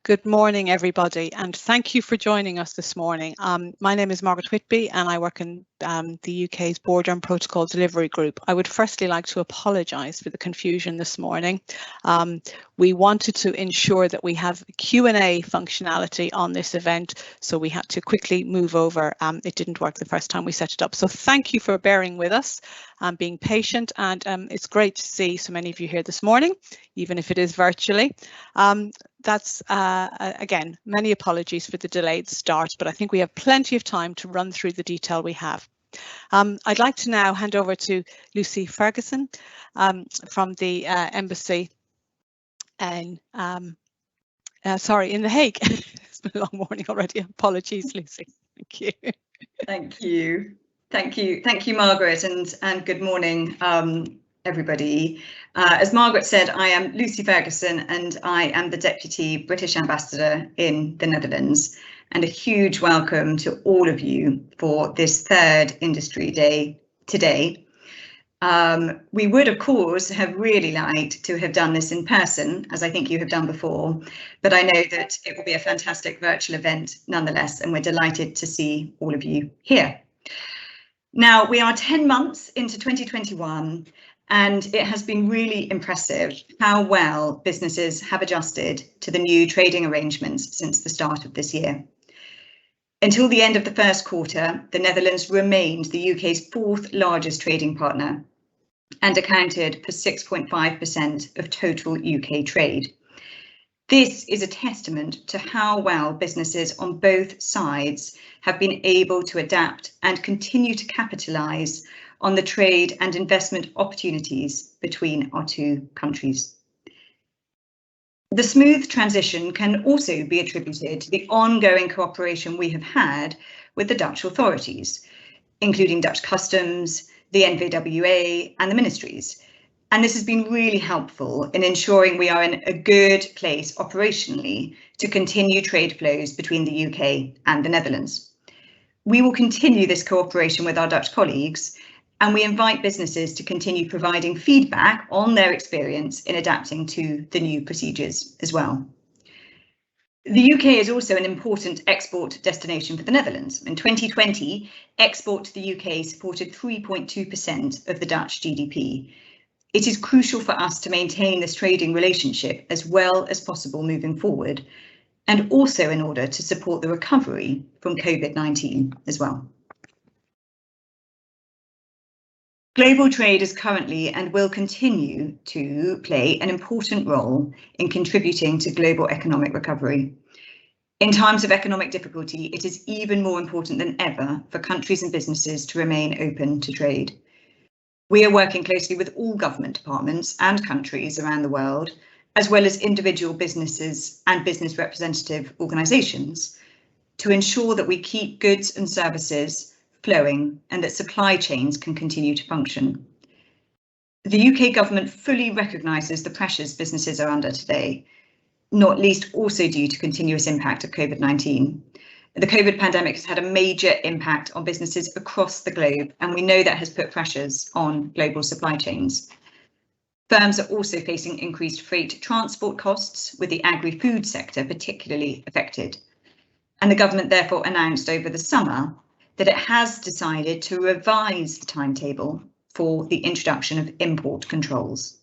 Good morning, everybody, and thank you for joining us this morning. My name is Margaret Whitby and I work in the UK's Border and Protocol Delivery Group. I would firstly like to apologise for the confusion this morning. We wanted to ensure that we have Q&A functionality on this event, so we had to quickly move over. It didn't work the first time we set it up. So thank you for bearing with us and being patient, and it's great to see so many of you here this morning, even if it is virtually. That's again, many apologies for the delayed start, but I think we have plenty of time to run through the detail we have. I'd like to now hand over to Lucy Ferguson from the embassy in The Hague. It's been a long morning already. Apologies, Lucy. Thank you. Thank you. Thank you. Thank you, Margaret, and good morning, everybody. As Margaret said, I am Lucy Ferguson and I am the Deputy British Ambassador in the Netherlands, and a huge welcome to all of you for this third Industry Day today. We would, of course, have really liked to have done this in person, as I think you have done before, but I know that it will be a fantastic virtual event nonetheless, and we're delighted to see all of you here. Now, we are 10 months into 2021, and it has been really impressive how well businesses have adjusted to the new trading arrangements since the start of this year. Until the end of the first quarter, the Netherlands remained the UK's fourth largest trading partner and accounted for 6.5% of total UK trade. This is a testament to how well businesses on both sides have been able to adapt and continue to capitalise on the trade and investment opportunities between our two countries. The smooth transition can also be attributed to the ongoing cooperation we have had with the Dutch authorities, including Dutch Customs, the NVWA and the ministries. And this has been really helpful in ensuring we are in a good place operationally to continue trade flows between the UK and the Netherlands. We will continue this cooperation with our Dutch colleagues, and we invite businesses to continue providing feedback on their experience in adapting to the new procedures as well. The UK is also an important export destination for the Netherlands. In 2020, export to the UK supported 3.2% of the Dutch GDP. It is crucial for us to maintain this trading relationship as well as possible moving forward, and also in order to support the recovery from COVID-19 as well. Global trade is currently and will continue to play an important role in contributing to global economic recovery. In times of economic difficulty, it is even more important than ever for countries and businesses to remain open to trade. We are working closely with all government departments and countries around the world, as well as individual businesses and business representative organisations, to ensure that we keep goods and services flowing and that supply chains can continue to function. The UK government fully recognises the pressures businesses are under today, not least also due to continuous impact of COVID-19. The COVID pandemic has had a major impact on businesses across the globe, and we know that has put pressures on global supply chains. Firms are also facing increased freight transport costs, with the agri-food sector particularly affected. And the government therefore announced over the summer that it has decided to revise the timetable for the introduction of import controls.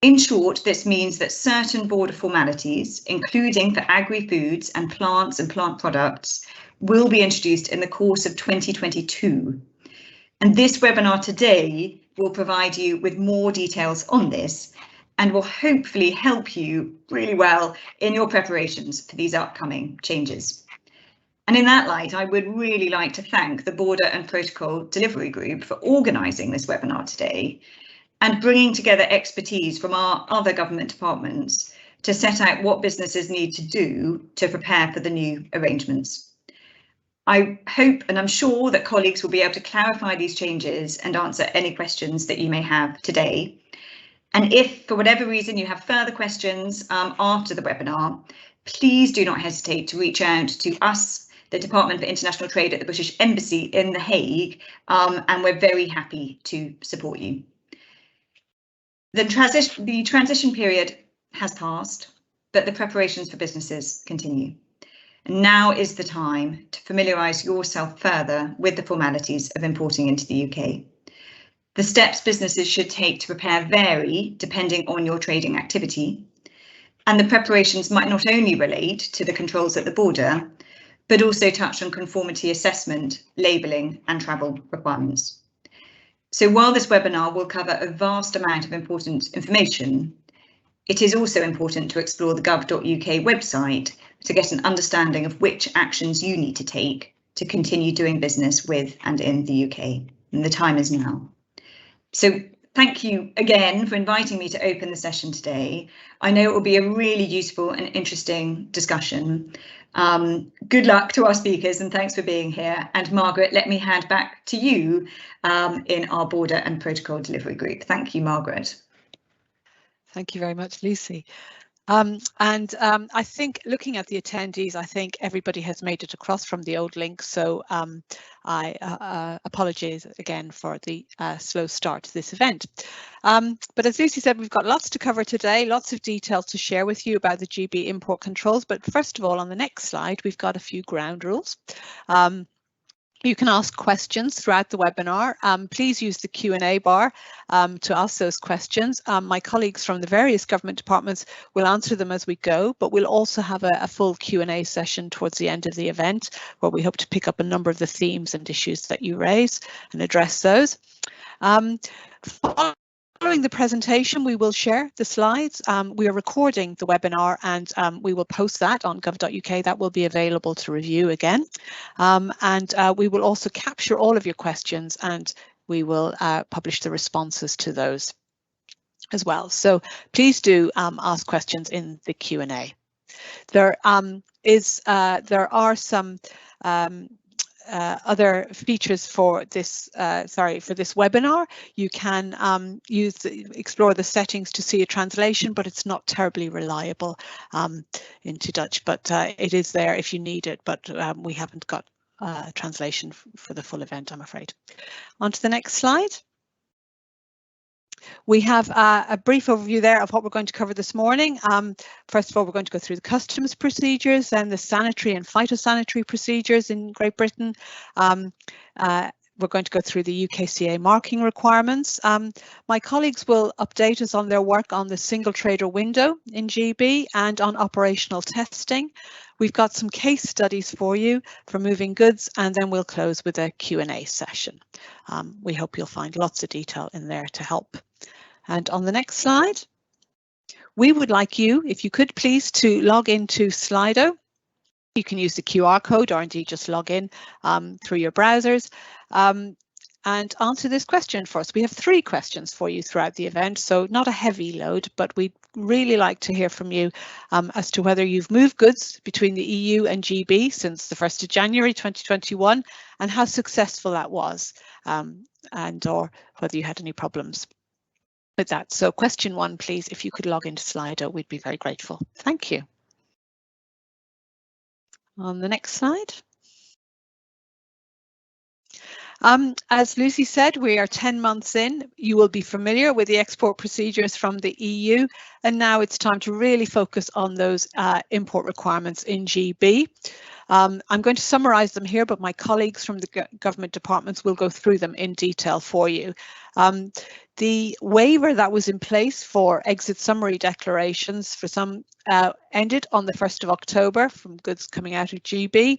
In short, this means that certain border formalities, including for agri-foods and plant products, will be introduced in the course of 2022. And this webinar today will provide you with more details on this and will hopefully help you really well in your preparations for these upcoming changes. And in that light, I would really like to thank the Border and Protocol Delivery Group for organising this webinar today and bringing together expertise from our other government departments to set out what businesses need to do to prepare for the new arrangements. I hope and I'm sure that colleagues will be able to clarify these changes and answer any questions that you may have today. And if for whatever reason you have further questions after the webinar, please do not hesitate to reach out to us, the Department for International Trade at the British Embassy in The Hague, and we're very happy to support you. The transition period has passed, but the preparations for businesses continue. And now is the time to familiarise yourself further with the formalities of importing into the UK. The steps businesses should take to prepare vary depending on your trading activity, and the preparations might not only relate to the controls at the border, but also touch on conformity assessment, labelling and travel requirements. So while this webinar will cover a vast amount of important information, it is also important to explore the gov.uk website to get an understanding of which actions you need to take to continue doing business with and in the UK. And the time is now. So thank you again for inviting me to open the session today. I know it will be a really useful and interesting discussion. Good luck to our speakers and thanks for being here. And Margaret, let me hand back to you in our Border and Protocol Delivery Group. Thank you, Margaret. Thank you very much, Lucy. I think looking at the attendees, I think everybody has made it across from the old link. So I apologize again for the slow start to this event. But as Lucy said, we've got lots to cover today, lots of details to share with you about the GB import controls. But first of all, on the next slide, we've got a few ground rules. You can ask questions throughout the webinar. Please use the Q&A bar to ask those questions. My colleagues from the various government departments will answer them as we go, but we'll also have a full Q&A session towards the end of the event where we hope to pick up a number of the themes and issues that you raise and address those. Following the presentation, we will share the slides. We are recording the webinar and we will post that on gov.uk. That will be available to review again. We will also capture all of your questions and we will publish the responses to those as well. So please do ask questions in the Q&A. There are some other features for this webinar. You can explore the settings to see a translation, but it's not terribly reliable into Dutch, but it is there if you need it, but we haven't got translation for the full event, I'm afraid. On to the next slide. We have a brief overview there of what we're going to cover this morning. First of all, we're going to go through the customs procedures, then the sanitary and phytosanitary procedures in Great Britain. We're going to go through the UKCA marking requirements. My colleagues will update us on their work on the single trader window in GB and on operational testing. We've got some case studies for you for moving goods, and then we'll close with a Q&A session. We hope you'll find lots of detail in there to help. And on the next slide, we would like you, if you could please, to log into Slido. You can use the QR code or indeed just log in through your browsers and answer this question for us. We have 3 questions for you throughout the event, so not a heavy load, but we'd really like to hear from you as to whether you've moved goods between the EU and GB since the 1st of January 2021 and how successful that was and or whether you had any problems with that. So question 1, please, if you could log into Slido, we'd be very grateful. Thank you. On the next slide. As Lucy said, we are 10 months in. You will be familiar with the export procedures from the EU, and now it's time to really focus on those import requirements in GB. I'm going to summarise them here, but my colleagues from the government departments will go through them in detail for you. The waiver that was in place for exit summary declarations for some ended on the 1st of October from goods coming out of GB.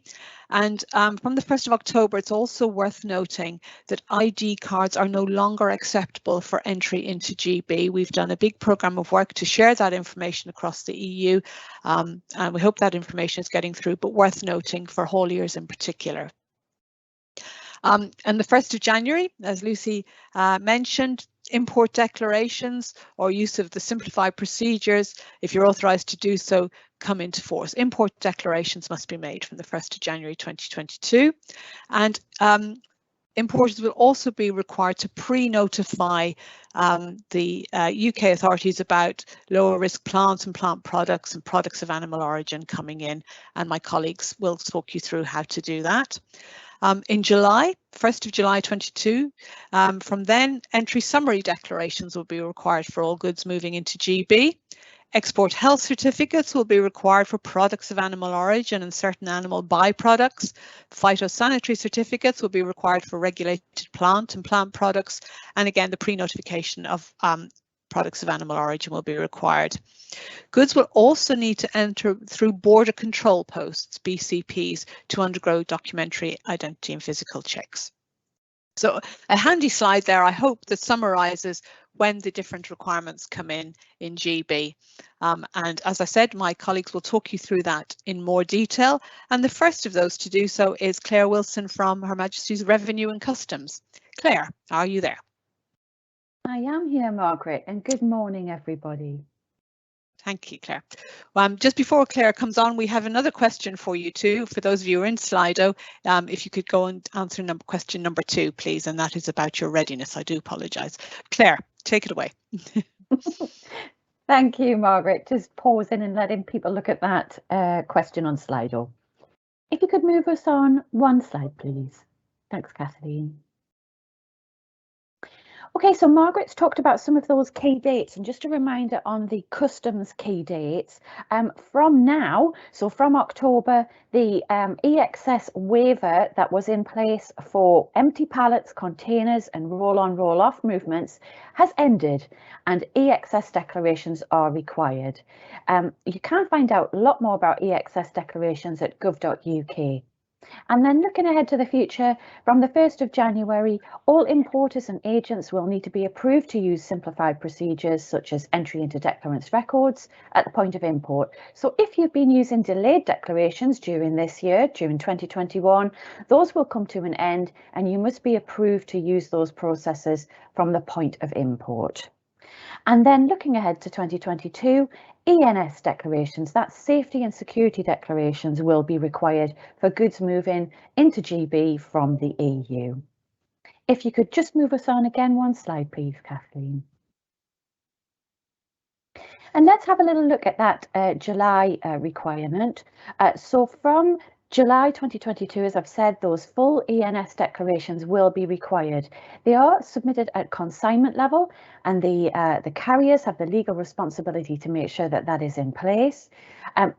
And from the 1st of October, it's also worth noting that ID cards are no longer acceptable for entry into GB. We've done a big programme of work to share that information across the EU, and we hope that information is getting through, but worth noting for hauliers in particular. And the 1st of January, as Lucy mentioned, import declarations or use of the simplified procedures, if you're authorised to do so, come into force. Import declarations must be made from the 1st of January 2022. And importers will also be required to pre-notify the UK authorities about lower risk plants and plant products and products of animal origin coming in, and my colleagues will talk you through how to do that. In July, 1st of July 22, from then, entry summary declarations will be required for all goods moving into GB. Export health certificates will be required for products of animal origin and certain animal byproducts. Phytosanitary certificates will be required for regulated plant and plant products. And again, the pre-notification of products of animal origin will be required. Goods will also need to enter through border control posts, BCPs, to undergo documentary identity and physical checks. So a handy slide there, I hope, that summarises when the different requirements come in GB. And as I said, my colleagues will talk you through that in more detail. And the first of those to do so is Claire Wilson from Her Majesty's Revenue and Customs. Claire, are you there? I am here, Margaret, and good morning, everybody. Thank you, Claire. Just before Claire comes on, we have another question for you too. For those of you who are in Slido, if you could go and answer question number 2, please, and that is about your readiness. I do apologise. Claire, take it away. Thank you, Margaret. Just pausing and letting people look at that question on Slido. If you could move us on one slide, please. Thanks, Kathleen. Okay, so Margaret's talked about some of those key dates, and just a reminder on the customs key dates. From now, so from October, the EXS waiver that was in place for empty pallets, containers and roll-on, roll-off movements has ended, and EXS declarations are required. You can find out a lot more about EXS declarations at gov.uk. And then looking ahead to the future, from the 1st of January, all importers and agents will need to be approved to use simplified procedures such as entry into declarants records at the point of import. So if you've been using delayed declarations during this year, during 2021, those will come to an end and you must be approved to use those processes from the point of import. And then looking ahead to 2022, ENS declarations, that's safety and security declarations, will be required for goods moving into GB from the EU. If you could just move us on again one slide, please, Kathleen. And let's have a little look at that July requirement. So from July 2022, as I've said, those full ENS declarations will be required. They are submitted at consignment level, and the carriers have the legal responsibility to make sure that that is in place.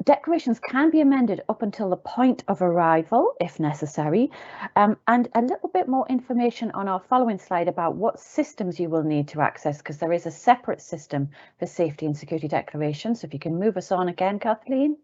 Declarations can be amended up until the point of arrival, if necessary, and a little bit more information on our following slide about what systems you will need to access, because there is a separate system for safety and security declarations. So if you can move us on again, Kathleen.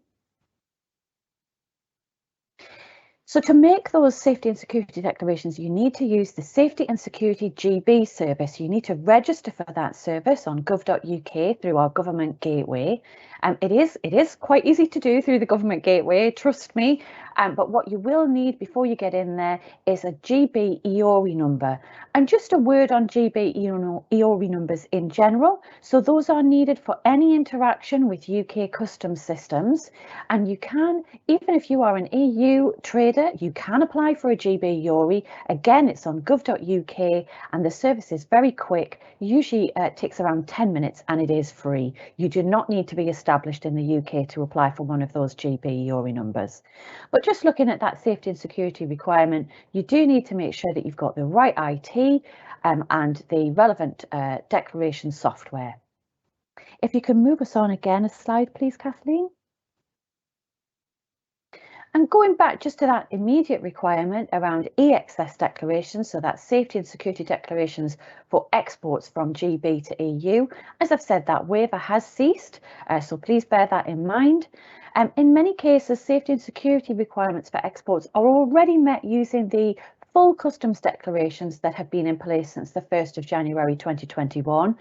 So to make those safety and security declarations, you need to use the Safety and Security GB service. You need to register for that service on gov.uk through our government gateway. It is quite easy to do through the government gateway, trust me. But what you will need before you get in there is a GB EORI number. And just a word on GB EORI numbers in general. So those are needed for any interaction with UK customs systems. And you can, even if you are an EU trader, you can apply for a GB EORI. Again, it's on gov.uk and the service is very quick. Usually it takes around 10 minutes and it is free. You do not need to be established in the UK to apply for one of those GB EORI numbers. But just looking at that safety and security requirement, you do need to make sure that you've got the right IT and the relevant declaration software. If you can move us on again a slide, please, Kathleen. And going back just to that immediate requirement around EXS declarations, so that's safety and security declarations for exports from GB to EU. As I've said, that waiver has ceased, so please bear that in mind. In many cases, safety and security requirements for exports are already met using the full customs declarations that have been in place since the 1st of January 2021.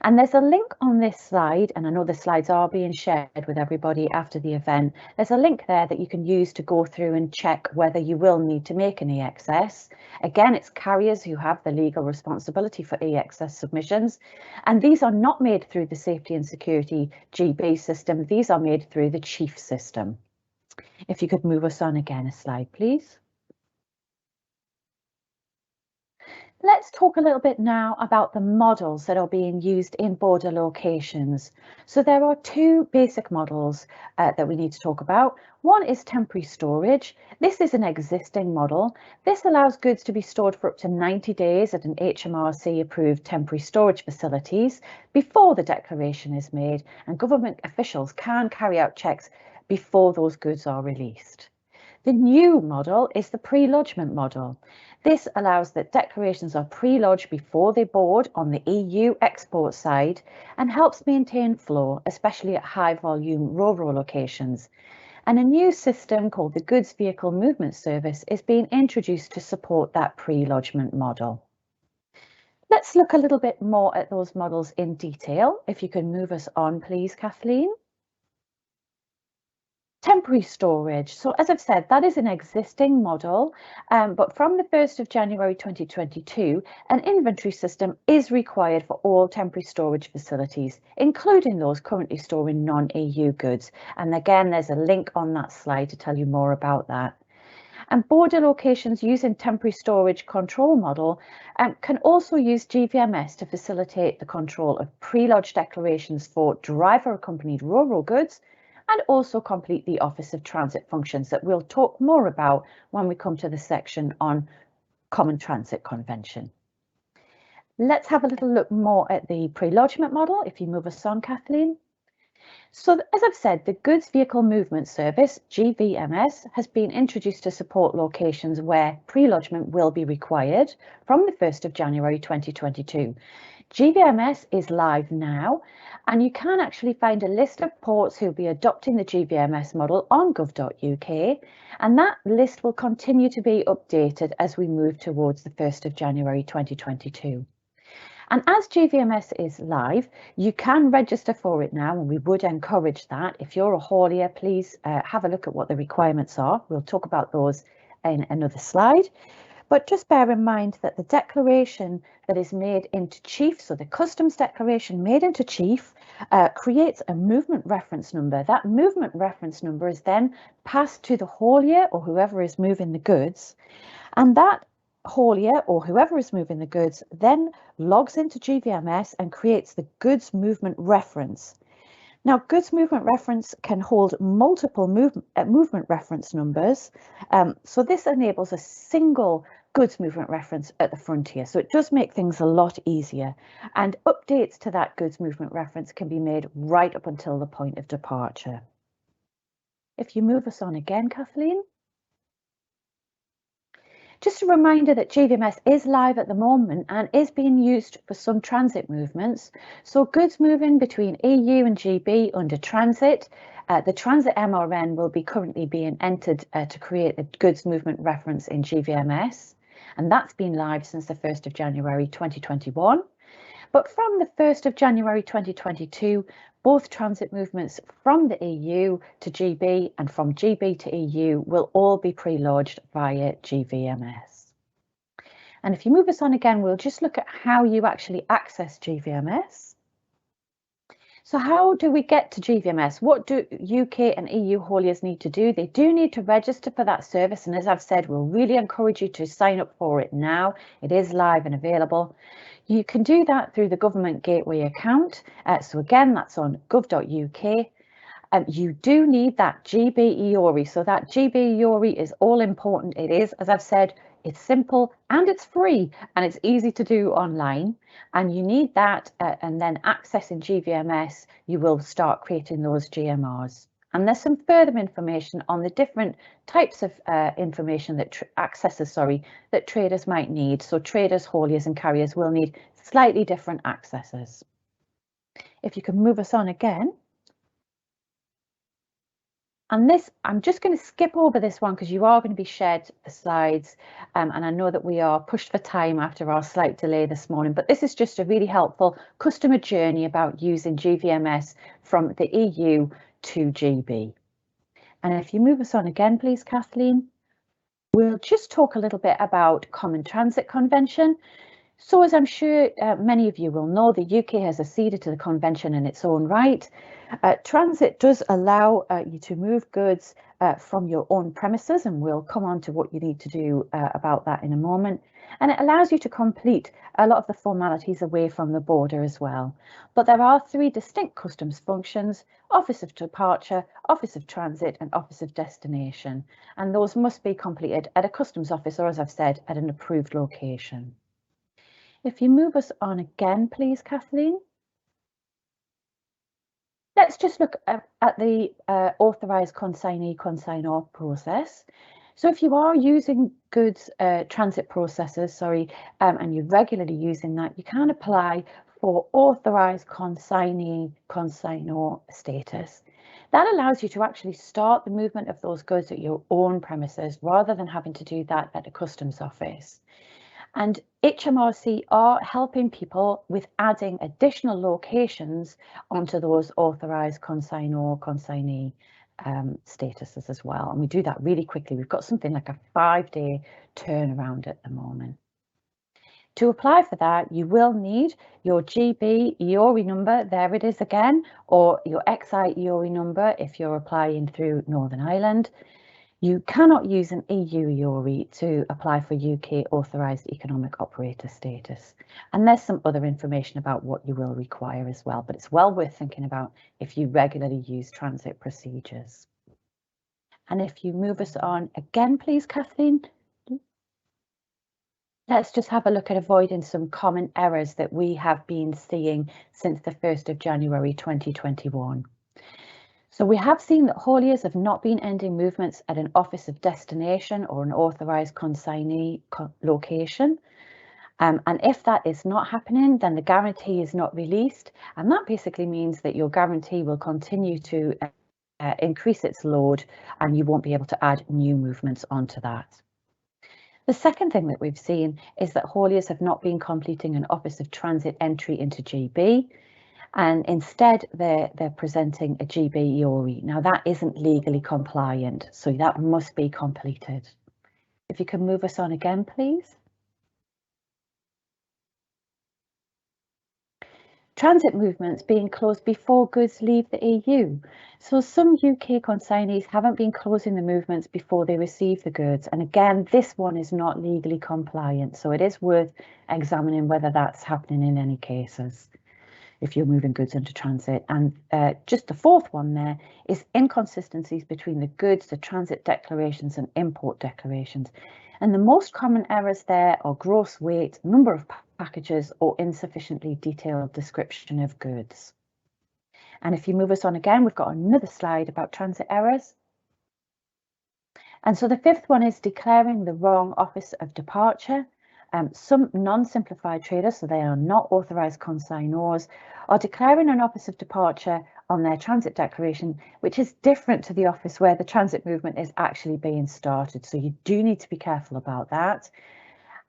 And there's a link on this slide, and I know the slides are being shared with everybody after the event. There's a link there that you can use to go through and check whether you will need to make an EXS. Again, it's carriers who have the legal responsibility for EXS submissions, and these are not made through the Safety and Security GB system. These are made through the Chief system. If you could move us on again a slide, please. Let's talk a little bit now about the models that are being used in border locations. So there are two basic models that we need to talk about. One is temporary storage. This is an existing model. This allows goods to be stored for up to 90 days at an HMRC approved temporary storage facilities before the declaration is made, and government officials can carry out checks before those goods are released. The new model is the pre-lodgement model. This allows that declarations are pre-lodged before they board on the EU export side and helps maintain flow, especially at high volume RoRo locations. And a new system called the Goods Vehicle Movement Service is being introduced to support that pre-lodgement model. Let's look a little bit more at those models in detail. If you can move us on, please, Kathleen. Temporary storage. So as I've said, that is an existing model, but from the 1st of January 2022, an inventory system is required for all temporary storage facilities, including those currently storing non-EU goods. And again, there's a link on that slide to tell you more about that. And border locations using temporary storage control model can also use GVMS to facilitate the control of pre-lodged declarations for driver accompanied RoRo goods, and also complete the Office of Transit functions that we'll talk more about when we come to the section on Common Transit Convention. Let's have a little look more at the pre-lodgement model, if you move us on, Kathleen. So as I've said, the Goods Vehicle Movement Service, GVMS, has been introduced to support locations where pre-lodgement will be required from the 1st of January 2022. GVMS is live now, and you can actually find a list of ports who will be adopting the GVMS model on gov.uk, and that list will continue to be updated as we move towards the 1st of January 2022. And as GVMS is live, you can register for it now, and we would encourage that. If you're a haulier, please have a look at what the requirements are. We'll talk about those in another slide. But just bear in mind that the declaration that is made into chief, so the customs declaration made into chief, creates a movement reference number. That movement reference number is then passed to the haulier or whoever is moving the goods, and that haulier or whoever is moving the goods then logs into GVMS and creates the goods movement reference. Now, goods movement reference can hold multiple movement reference numbers, so this enables a single goods movement reference at the frontier. So it does make things a lot easier, and updates to that goods movement reference can be made right up until the point of departure. If you move us on again, Kathleen. Just a reminder that GVMS is live at the moment and is being used for some transit movements. So goods moving between EU and GB under transit, the transit MRN will be currently being entered to create the goods movement reference in GVMS. And that's been live since the 1st of January 2021. But from the 1st of January 2022, both transit movements from the EU to GB and from GB to EU will all be pre-lodged via GVMS. And if you move us on again, we'll just look at how you actually access GVMS. So how do we get to GVMS? What do UK and EU hauliers need to do? They do need to register for that service. And as I've said, we'll really encourage you to sign up for it now. It is live and available. You can do that through the Government Gateway account. So again, that's on gov.uk. You do need that GB EORI. So that GB EORI is all important. It is, as I've said, it's simple and it's free and it's easy to do online. And you need that, and then accessing GVMS, you will start creating those GMRs. And there's some further information on the different types of information that that traders might need. So traders, hauliers and carriers will need slightly different accesses. If you can move us on again. And this, I'm just going to skip over this one because you are going to be shared the slides. And I know that we are pushed for time after our slight delay this morning, but this is just a really helpful customer journey about using GVMS from the EU to GB. And if you move us on again, please, Kathleen, we'll just talk a little bit about Common Transit Convention. So as I'm sure many of you will know, the UK has acceded to the convention in its own right. Transit does allow you to move goods from your own premises, and we'll come on to what you need to do about that in a moment. And it allows you to complete a lot of the formalities away from the border as well. But there are 3 distinct customs functions: Office of Departure, Office of Transit and Office of Destination. And those must be completed at a customs office, or as I've said, at an approved location. If you move us on again, please, Kathleen. Let's just look at the authorised consignee consignor process. So if you are using goods transit processes, and you're regularly using that, you can apply for authorised consignee consignor status. That allows you to actually start the movement of those goods at your own premises rather than having to do that at a customs office. And HMRC are helping people with adding additional locations onto those authorised consignor consignee statuses as well. And we do that really quickly. We've got something like a 5-day turnaround at the moment. To apply for that, you will need your GB EORI number, there it is again, or your XI EORI number if you're applying through Northern Ireland. You cannot use an EU EORI to apply for UK Authorised Economic Operator status. And there's some other information about what you will require as well, but it's well worth thinking about if you regularly use transit procedures. And if you move us on again, please, Kathleen. Let's just have a look at avoiding some common errors that we have been seeing since the 1st of January 2021. So we have seen that hauliers have not been ending movements at an office of destination or an authorised consignee location. And if that is not happening, then the guarantee is not released. And that basically means that your guarantee will continue to increase its load and you won't be able to add new movements onto that. The second thing that we've seen is that hauliers have not been completing an office of transit entry into GB. And instead they're presenting a GB EORI. Now that isn't legally compliant, so that must be completed. If you can move us on again, please. Transit movements being closed before goods leave the EU. So some UK consignees haven't been closing the movements before they receive the goods. And again, this one is not legally compliant, so it is worth examining whether that's happening in any cases if you're moving goods into transit. And just the fourth one there is inconsistencies between the goods, the transit declarations and import declarations. And the most common errors there are gross weight, number of packages or insufficiently detailed description of goods. And if you move us on again, we've got another slide about transit errors. And so the fifth one is declaring the wrong office of departure. Some non-simplified traders, so they are not authorised consignors, are declaring an office of departure on their transit declaration, which is different to the office where the transit movement is actually being started. So you do need to be careful about that.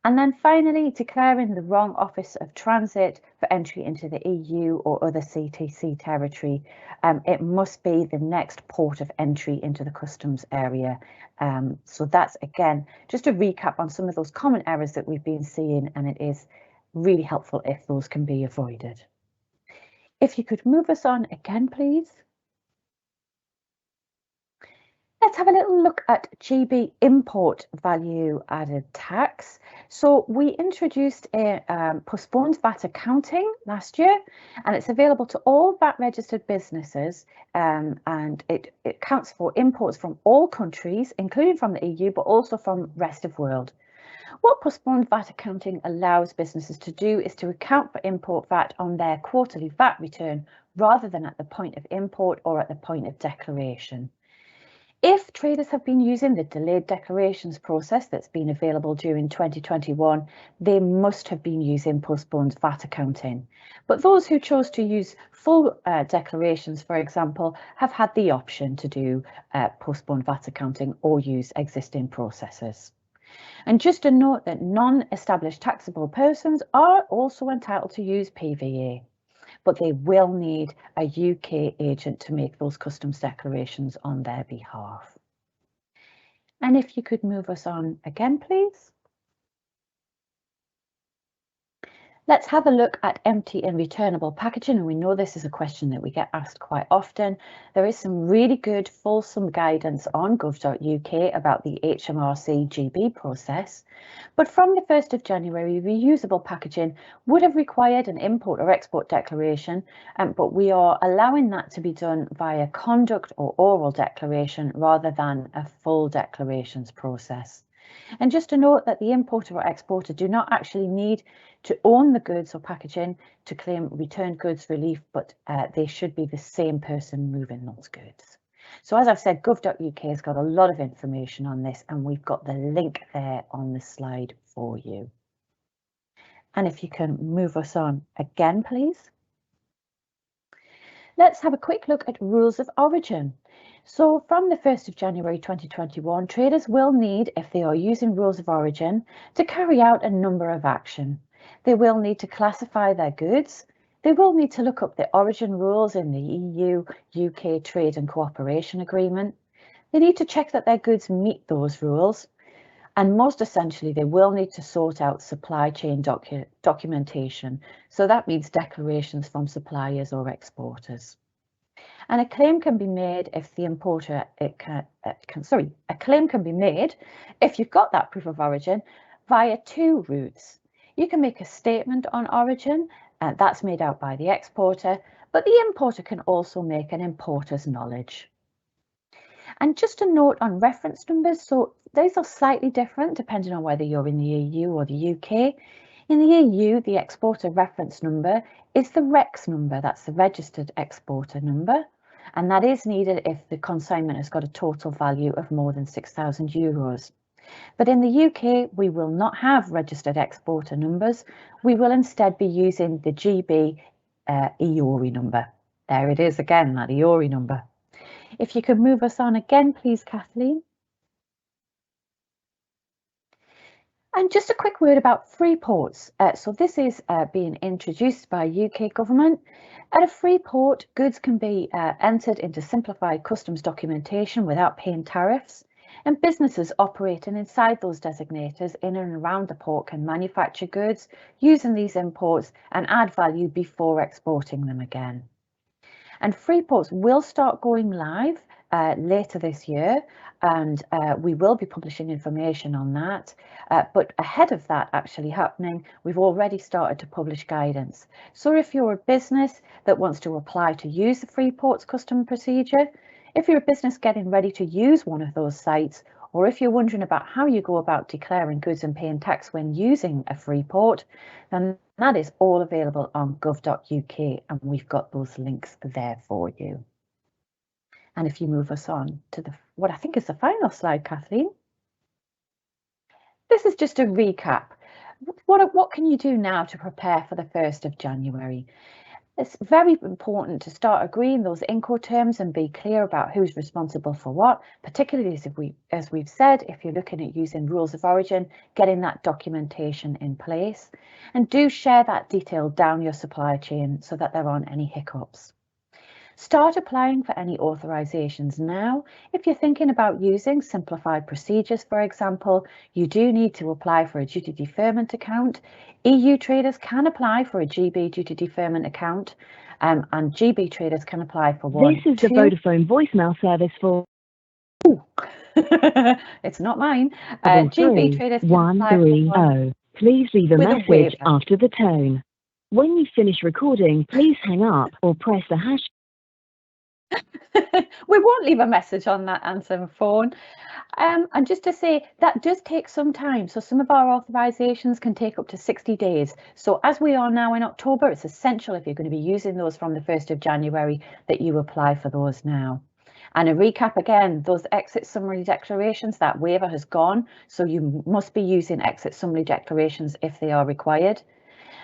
And then finally, declaring the wrong office of transit for entry into the EU or other CTC territory. It must be the next port of entry into the customs area. So that's, again, just a recap on some of those common errors that we've been seeing, and it is really helpful if those can be avoided. If you could move us on again, please. Let's have a little look at GB import value added tax. So we introduced a postponed VAT accounting last year, and it's available to all VAT registered businesses, and it accounts for imports from all countries, including from the EU, but also from rest of world. What postponed VAT accounting allows businesses to do is to account for import VAT on their quarterly VAT return rather than at the point of import or at the point of declaration. If traders have been using the delayed declarations process that's been available during 2021, they must have been using postponed VAT accounting. But those who chose to use full declarations, for example, have had the option to do postponed VAT accounting or use existing processes. And just a note that non-established taxable persons are also entitled to use PVA, but they will need a UK agent to make those customs declarations on their behalf. And if you could move us on again, please. Let's have a look at empty and returnable packaging, and we know this is a question that we get asked quite often. There is some really good fulsome guidance on gov.uk about the HMRC GB process, but from the 1st of January, reusable packaging would have required an import or export declaration, but we are allowing that to be done via conduct or oral declaration rather than a full declarations process. And just a note that the importer or exporter do not actually need to own the goods or packaging to claim returned goods relief, but they should be the same person moving those goods. So as I've said, gov.uk has got a lot of information on this, and we've got the link there on the slide for you. And if you can move us on again, please. Let's have a quick look at rules of origin. So from the 1st of January 2021, traders will need, if they are using rules of origin, to carry out a number of actions. They will need to classify their goods. They will need to look up the origin rules in the EU-UK Trade and Cooperation Agreement. They need to check that their goods meet those rules. And most essentially, they will need to sort out supply chain documentation. So that means declarations from suppliers or exporters. And a claim can be made if the importer, a claim can be made if you've got that proof of origin via two routes. You can make a statement on origin, that's made out by the exporter, but the importer can also make an importer's knowledge. And just a note on reference numbers, so those are slightly different depending on whether you're in the EU or the UK. In the EU, the exporter reference number is the REX number, that's the registered exporter number, and that is needed if the consignment has got a total value of more than €6,000. But in the UK, we will not have registered exporter numbers. We will instead be using the GB EORI number. There it is again, that EORI number. If you could move us on again, please, Kathleen. And just a quick word about free ports. So this is being introduced by UK government. At a free port, goods can be entered into simplified customs documentation without paying tariffs. And businesses operating inside those designators in and around the port can manufacture goods using these imports and add value before exporting them again. And free ports will start going live later this year, and we will be publishing information on that. But ahead of that actually happening, we've already started to publish guidance. So if you're a business that wants to apply to use the free ports custom procedure, if you're a business getting ready to use one of those sites, or if you're wondering about how you go about declaring goods and paying tax when using a free port, then that is all available on gov.uk, and we've got those links there for you. And if you move us on to what I think is the final slide, Kathleen. This is just a recap. What can you do now to prepare for the 1st of January? It's very important to start agreeing those Incoterms and be clear about who's responsible for what, particularly as we've said, if you're looking at using rules of origin, getting that documentation in place, and do share that detail down your supply chain so that there aren't any hiccups. Start applying for any authorizations now. If you're thinking about using simplified procedures, for example, you do need to apply for a duty deferment account. EU traders can apply for a GB duty deferment account, and GB traders can apply for one. This is the Vodafone voicemail service for. It's not mine. GB traders can apply for one. Please leave a message after the tone. When you finish recording, please hang up or press the hash. We won't leave a message on that answer phone. And just to say, that does take some time. So some of our authorizations can take up to 60 days. So as we are now in October, it's essential if you're going to be using those from the 1st of January that you apply for those now. And a recap again, those exit summary declarations, that waiver has gone. So you must be using exit summary declarations if they are required.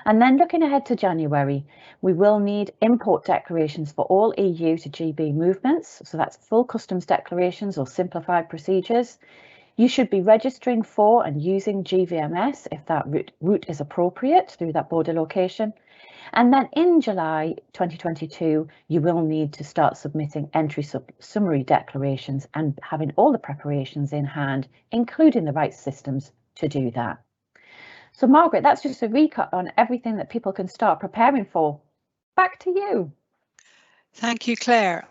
And then looking ahead to January, we will need import declarations for all EU to GB movements. So that's full customs declarations or simplified procedures. You should be registering for and using GVMS if that route is appropriate through that border location. And then in July 2022, you will need to start submitting entry summary declarations and having all the preparations in hand, including the right systems to do that. So Margaret, that's just a recap on everything that people can start preparing for. Back to you. Thank you, Claire.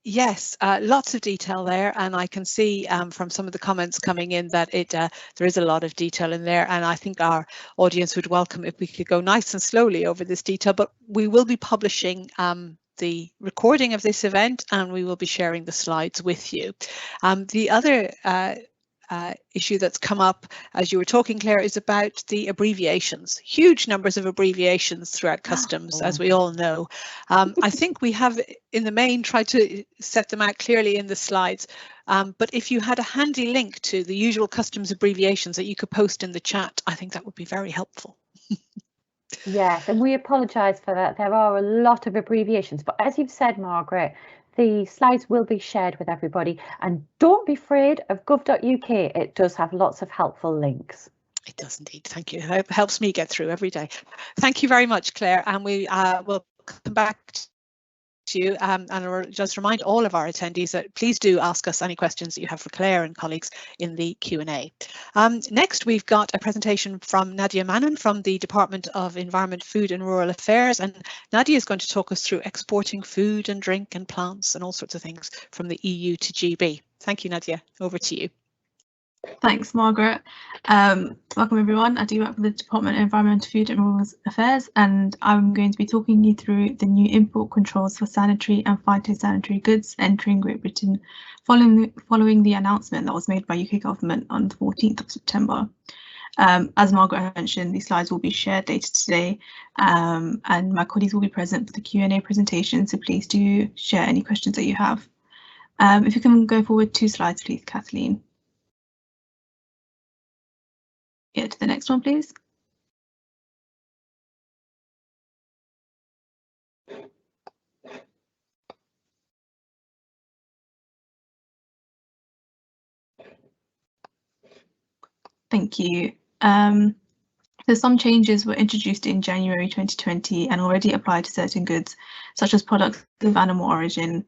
Yes, lots of detail there, and I can see from some of the comments coming in that there is a lot of detail in there, and I think our audience would welcome if we could go nice and slowly over this detail, but we will be publishing the recording of this event, and we will be sharing the slides with you. The other issue that's come up as you were talking, Claire, is about the abbreviations. Huge numbers of abbreviations throughout customs, as we all know. I think we have, in the main, tried to set them out clearly in the slides. But if you had a handy link to the usual customs abbreviations that you could post in the chat, I think that would be very helpful. Yes, and we apologise for that. There are a lot of abbreviations, but as you've said, Margaret, the slides will be shared with everybody, and don't be afraid of gov.uk. It does have lots of helpful links. It does indeed. Thank you. It helps me get through every day. Thank you very much, Claire, and we will come back to you and I'll just remind all of our attendees that please do ask us any questions that you have for Claire and colleagues in the Q&A. Next, we've got a presentation from Nadia Manon from the Department of Environment, Food and Rural Affairs, and Nadia is going to talk us through exporting food and drink and plants and all sorts of things from the EU to GB. Thank you, Nadia. Over to you. Thanks, Margaret. Welcome everyone. I do work for the Department of Environment, Food and Rural Affairs, and I'm going to be talking you through the new import controls for sanitary and phytosanitary goods entering Great Britain following the announcement that was made by UK government on the 14th of September. As Margaret mentioned, these slides will be shared later today, and my colleagues will be present for the Q&A presentation, so please do share any questions that you have. If you can go forward 2 slides, please, Kathleen. Get to the next one, please. Thank you. So some changes were introduced in January 2020 and already apply to certain goods, such as products of animal origin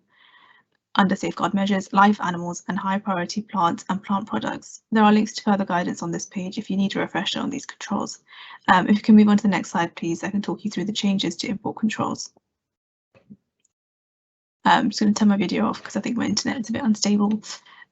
under safeguard measures, live animals, and high priority plants and plant products. There are links to further guidance on this page if you need a refresher on these controls. If you can move on to the next slide, please, I can talk you through the changes to import controls. I'm just going to turn my video off because I think my internet is a bit unstable.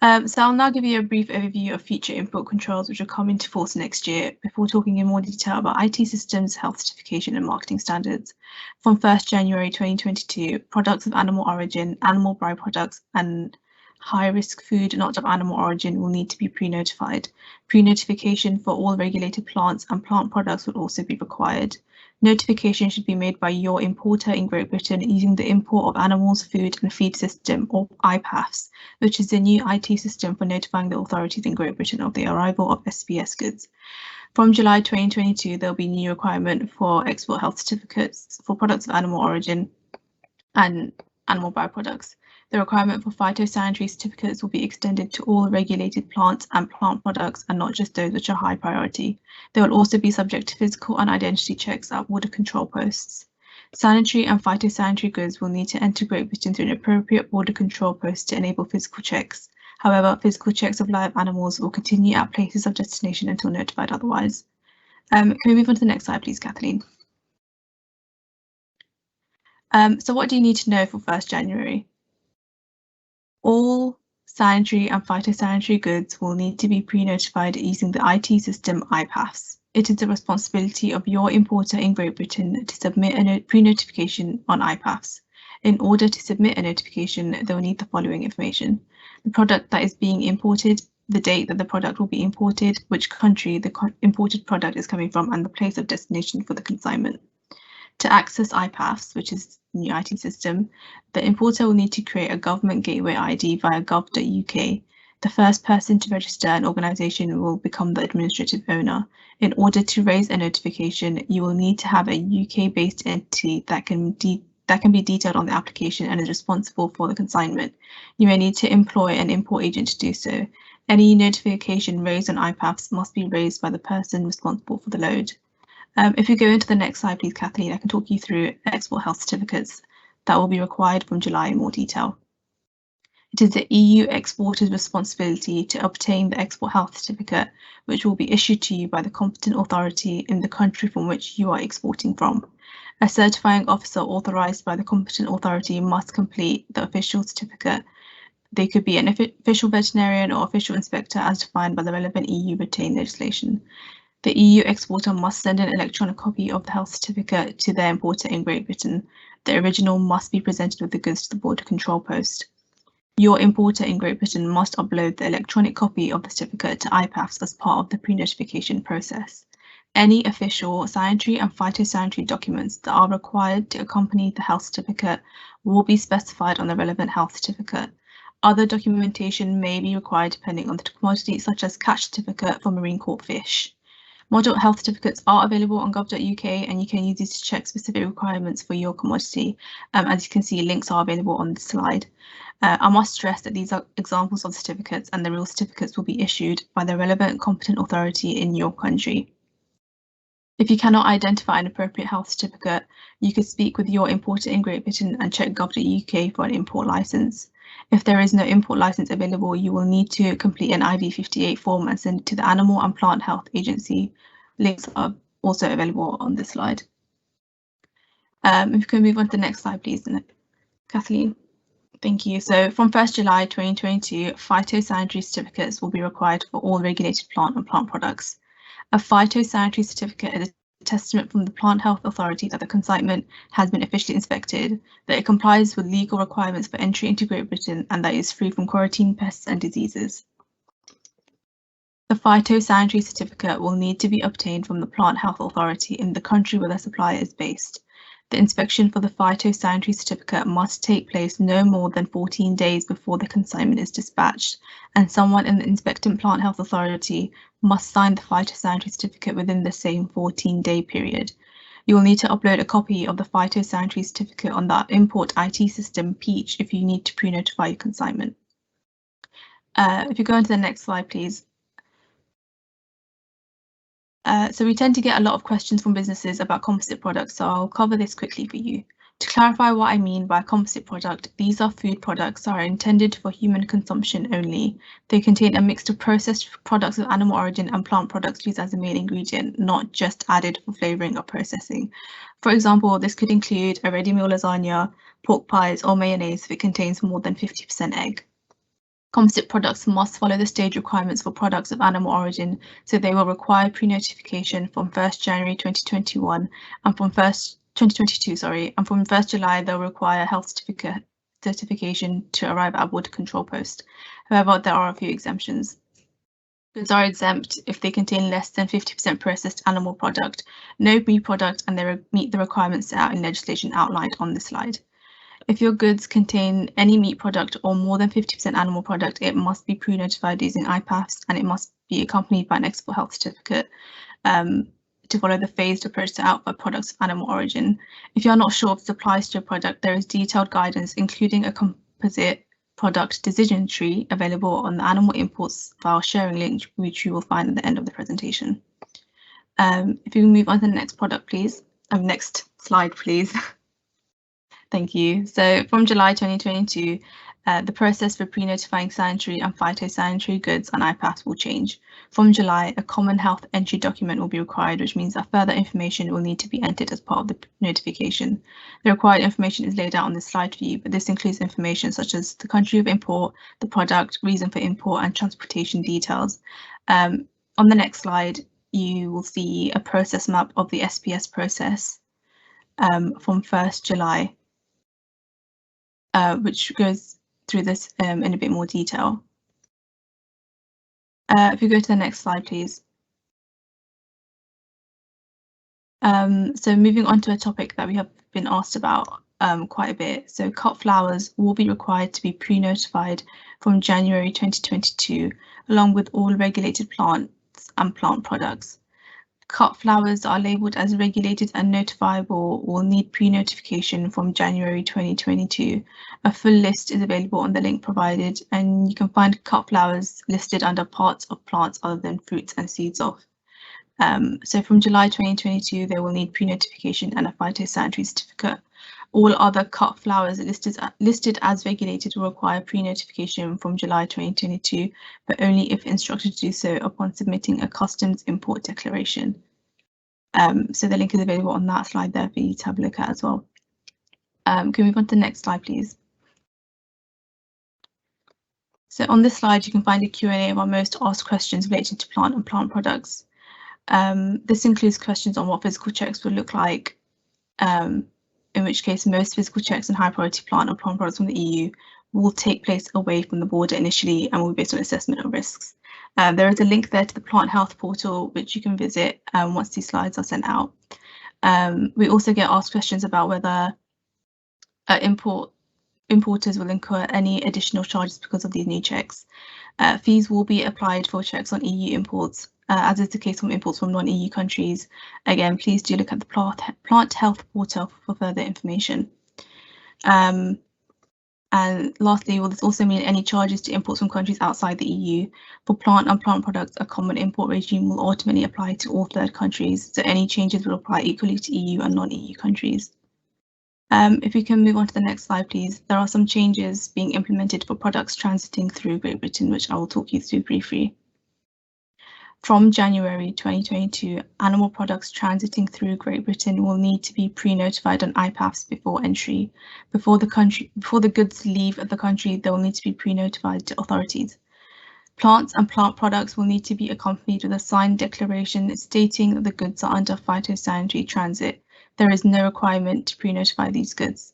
So I'll now give you a brief overview of future import controls which will come into force next year before talking in more detail about IT systems, health certification and marketing standards. From 1st January 2022, products of animal origin, animal byproducts and high-risk food not of animal origin will need to be pre-notified. Pre-notification for all regulated plants and plant products will also be required. Notification should be made by your importer in Great Britain using the Import of Animals, Food and Feed System, or IPAFS, which is the new IT system for notifying the authorities in Great Britain of the arrival of SPS goods. From July 2022, there will be new requirement for export health certificates for products of animal origin and animal byproducts. The requirement for phytosanitary certificates will be extended to all regulated plants and plant products and not just those which are high priority. They will also be subject to physical and identity checks at border control posts. Sanitary and phytosanitary goods will need to enter Great Britain through an appropriate border control post to enable physical checks. However, physical checks of live animals will continue at places of destination until notified otherwise. Can we move on to the next slide, please, Kathleen? So what do you need to know for 1st January? All sanitary and phytosanitary goods will need to be pre-notified using the IT system IPAFS. It is the responsibility of your importer in Great Britain to submit a pre-notification on IPAFS. In order to submit a notification, they will need the following information: the product that is being imported, the date that the product will be imported, which country the imported product is coming from, and the place of destination for the consignment. To access IPAFS, which is the new IT system, the importer will need to create a government gateway ID via gov.uk. The first person to register an organisation will become the administrative owner. In order to raise a notification, you will need to have a UK-based entity that can be detailed on the application and is responsible for the consignment. You may need to employ an import agent to do so. Any notification raised on IPAFS must be raised by the person responsible for the load. If you go into the next slide, please, Kathleen, I can talk you through export health certificates that will be required from July in more detail. It is the EU exporter's responsibility to obtain the export health certificate, which will be issued to you by the competent authority in the country from which you are exporting from. A certifying officer authorised by the competent authority must complete the official certificate. They could be an official veterinarian or official inspector as defined by the relevant EU retained legislation. The EU exporter must send an electronic copy of the health certificate to their importer in Great Britain. The original must be presented with the goods to the border control post. Your importer in Great Britain must upload the electronic copy of the certificate to IPAFS as part of the pre-notification process. Any official sanitary and phytosanitary documents that are required to accompany the health certificate will be specified on the relevant health certificate. Other documentation may be required depending on the commodity, such as catch certificate for marine caught fish. Model health certificates are available on gov.uk and you can use these to check specific requirements for your commodity. As you can see, links are available on the slide. I must stress that these are examples of certificates and the real certificates will be issued by the relevant competent authority in your country. If you cannot identify an appropriate health certificate, you could speak with your importer in Great Britain and check gov.uk for an import licence. If there is no import licence available, you will need to complete an IV58 form and send it to the Animal and Plant Health Agency. Links are also available on this slide. If you can move on to the next slide, please, Kathleen. Thank you. So from 1st July 2022, phytosanitary certificates will be required for all regulated plant and plant products. A phytosanitary certificate is a testament from the Plant Health Authority that the consignment has been officially inspected, that it complies with legal requirements for entry into Great Britain, and that it is free from quarantine pests and diseases. The phytosanitary certificate will need to be obtained from the Plant Health Authority in the country where the supplier is based. The inspection for the phytosanitary certificate must take place no more than 14 days before the consignment is dispatched, and someone in the inspectant Plant Health Authority must sign the phytosanitary certificate within the same 14-day period. You will need to upload a copy of the phytosanitary certificate on the import IT system Peach if you need to pre-notify your consignment. If you go on to the next slide, please. So we tend to get a lot of questions from businesses about composite products, so I'll cover this quickly for you. To clarify what I mean by composite product, these are food products that are intended for human consumption only. They contain a mix of processed products of animal origin and plant products used as the main ingredient, not just added for flavouring or processing. For example, this could include a ready meal lasagna, pork pies, or mayonnaise if it contains more than 50% egg. Composite products must follow the stage requirements for products of animal origin, so they will require pre-notification from 1st January 2021 and from 2022, and from 1st July they'll require health certification to arrive at a border control post. However, there are a few exemptions. Goods are exempt if they contain less than 50% processed animal product, no meat product, and they meet the requirements set out in legislation outlined on this slide. If your goods contain any meat product or more than 50% animal product, it must be pre-notified using IPAFS, and it must be accompanied by an export health certificate to follow the phased approach set out by products of animal origin. If you're not sure if this applies to your product, there is detailed guidance, including a composite product decision tree available on the animal imports file sharing link, which you will find at the end of the presentation. If you move on to the next product, please. Next slide, please. Thank you. So from July 2022, the process for pre-notifying sanitary and phytosanitary goods on IPAFS will change. From July, a common health entry document will be required, which means that further information will need to be entered as part of the notification. The required information is laid out on this slide for you, but this includes information such as the country of import, the product, reason for import, and transportation details. On the next slide, you will see a process map of the SPS process from 1st July. Which goes through this in a bit more detail. If you go to the next slide, please. So moving on to a topic that we have been asked about quite a bit. So cut flowers will be required to be pre-notified from January 2022, along with all regulated plants and plant products. Cut flowers are labelled as regulated and notifiable will need pre-notification from January 2022. A full list is available on the link provided, and you can find cut flowers listed under parts of plants other than fruits and seeds of. So from July 2022, they will need pre-notification and a phytosanitary certificate. All other cut flowers listed as regulated will require pre-notification from July 2022, but only if instructed to do so upon submitting a customs import declaration. So the link is available on that slide there for you to have a look at as well. Can we move on to the next slide, please? So on this slide, you can find a Q&A of our most asked questions relating to plant and plant products. This includes questions on what physical checks would look like, in which case most physical checks on high priority plant and plant products from the EU will take place away from the border initially and will be based on assessment of risks. There is a link there to the plant health portal, which you can visit once these slides are sent out. We also get asked questions about whether importers will incur any additional charges because of these new checks. Fees will be applied for checks on EU imports, as is the case from imports from non-EU countries. Again, please do look at the plant health portal for further information. And lastly, will this also mean any charges to imports from countries outside the EU? For plant and plant products, a common import regime will ultimately apply to all third countries, so any changes will apply equally to EU and non-EU countries. If we can move on to the next slide, please. There are some changes being implemented for products transiting through Great Britain, which I will talk you through briefly. From January 2022, animal products transiting through Great Britain will need to be pre-notified on IPAFs before entry. Before the goods leave the country, they will need to be pre-notified to authorities. Plants and plant products will need to be accompanied with a signed declaration stating that the goods are under phytosanitary transit. There is no requirement to pre-notify these goods.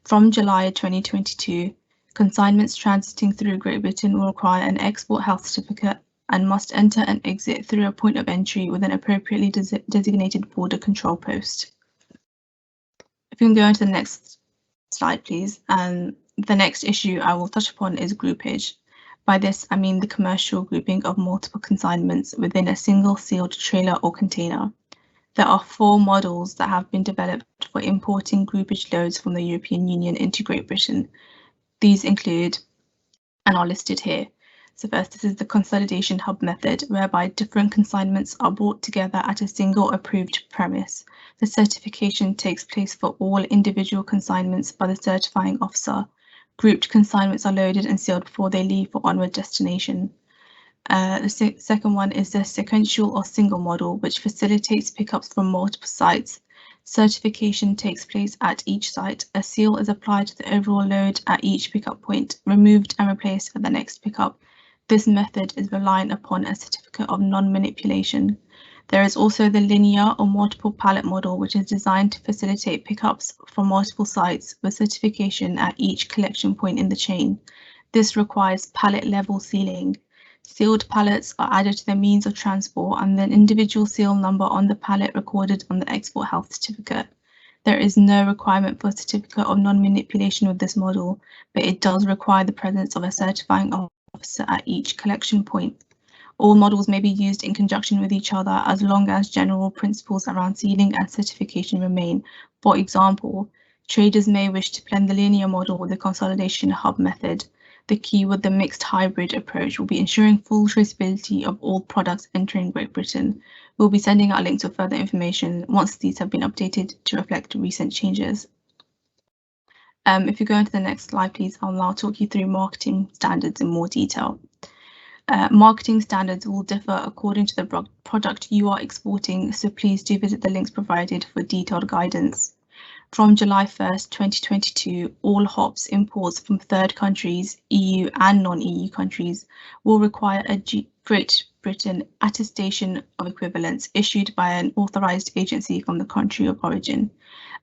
From July 2022, consignments transiting through Great Britain will require an export health certificate and must enter and exit through a point of entry with an appropriately designated border control post. If you can go on to the next slide, please. And the next issue I will touch upon is groupage. By this, I mean the commercial grouping of multiple consignments within a single sealed trailer or container. There are 4 models that have been developed for importing groupage loads from the European Union into Great Britain. These include, and are listed here. So first, this is the Consolidation Hub Method, whereby different consignments are brought together at a single approved premise. The certification takes place for all individual consignments by the certifying officer. Grouped consignments are loaded and sealed before they leave for onward destination. The second one is the sequential or single model, which facilitates pickups from multiple sites. Certification takes place at each site. A seal is applied to the overall load at each pickup point, removed and replaced at the next pickup. This method is reliant upon a certificate of non-manipulation. There is also the linear or multiple pallet model, which is designed to facilitate pickups from multiple sites with certification at each collection point in the chain. This requires pallet level sealing. Sealed pallets are added to the means of transport and then individual seal number on the pallet recorded on the export health certificate. There is no requirement for a certificate of non-manipulation with this model, but it does require the presence of a certifying officer at each collection point. All models may be used in conjunction with each other as long as general principles around sealing and certification remain. For example, traders may wish to blend the linear model with the Consolidation Hub Method. The key with the mixed hybrid approach will be ensuring full traceability of all products entering Great Britain. We'll be sending out links with further information once these have been updated to reflect recent changes. If you go into the next slide, please, I'll now talk you through marketing standards in more detail. Marketing standards will differ according to the product you are exporting, so please do visit the links provided for detailed guidance. From July 1st, 2022, all hops imports from third countries, EU and non-EU countries, will require a Great Britain attestation of equivalence issued by an authorised agency from the country of origin.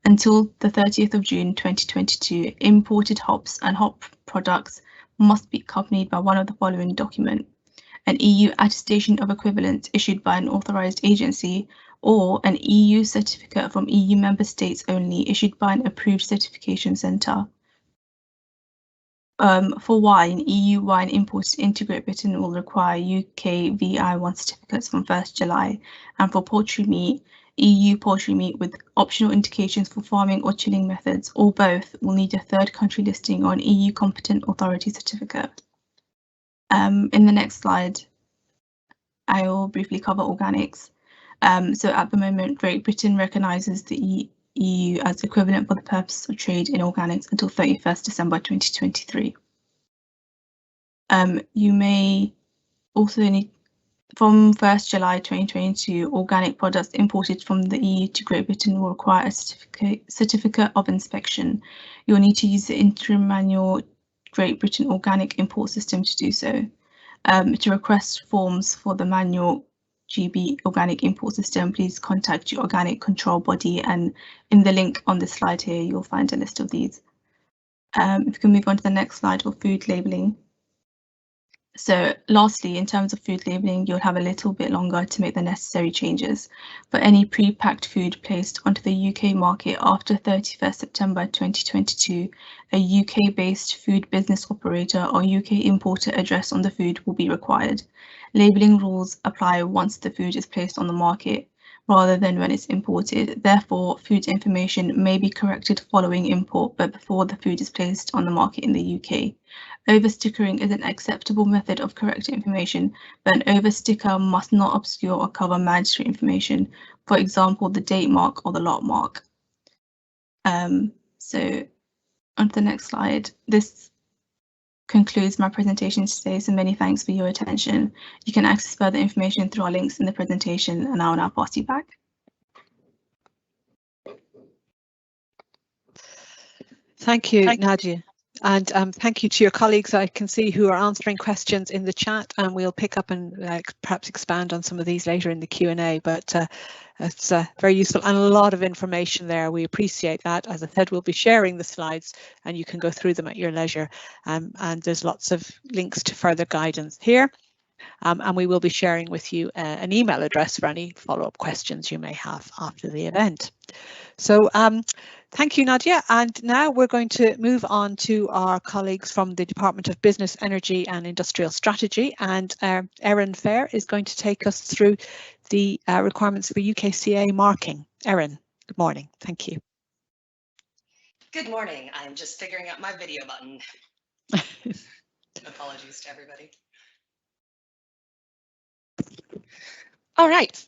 Until the 30th of June 2022, imported hops and hop products must be accompanied by one of the following documents: an EU attestation of equivalence issued by an authorised agency, or an EU certificate from EU member states only issued by an approved certification centre. For wine, EU wine imported into Great Britain will require UK VI1 certificates from 1st July, and for poultry meat, EU poultry meat with optional indications for farming or chilling methods, or both, will need a third country listing or an EU competent authority certificate. In the next slide, I will briefly cover organics. So at the moment, Great Britain recognises the EU as equivalent for the purpose of trade in organics until 31st December 2023. You may also need, from 1st July 2022, organic products imported from the EU to Great Britain will require a certificate of inspection. You'll need to use the interim manual Great Britain Organic Import System to do so. To request forms for the manual GB Organic Import System, please contact your organic control body, and in the link on the slide here, you'll find a list of these. If you can move on to the next slide for food labelling. So lastly, in terms of food labelling, you'll have a little bit longer to make the necessary changes. For any pre-packed food placed onto the UK market after 31st September 2022, a UK-based food business operator or UK importer address on the food will be required. Labelling rules apply once the food is placed on the market, rather than when it's imported. Therefore, food information may be corrected following import, but before the food is placed on the market in the UK. Overstickering is an acceptable method of correcting information, but an oversticker must not obscure or cover mandatory information, for example, the date mark or the lot mark. So on to the next slide. This concludes my presentation today, so many thanks for your attention. You can access further information through our links in the presentation, and I will now pass you back. Thank you, Nadia. And thank you to your colleagues I can see who are answering questions in the chat, and we'll pick up and perhaps expand on some of these later in the Q&A, but it's very useful and a lot of information there. We appreciate that. As I said, we'll be sharing the slides and you can go through them at your leisure, and there's lots of links to further guidance here. And we will be sharing with you an email address for any follow-up questions you may have after the event. So thank you, Nadia. And now we're going to move on to our colleagues from the Department of Business, Energy and Industrial Strategy. And Erin Fair is going to take us through the requirements for UKCA marking. Erin, good morning. Thank you. Good morning. I'm just figuring out my video button. Apologies to everybody. All right.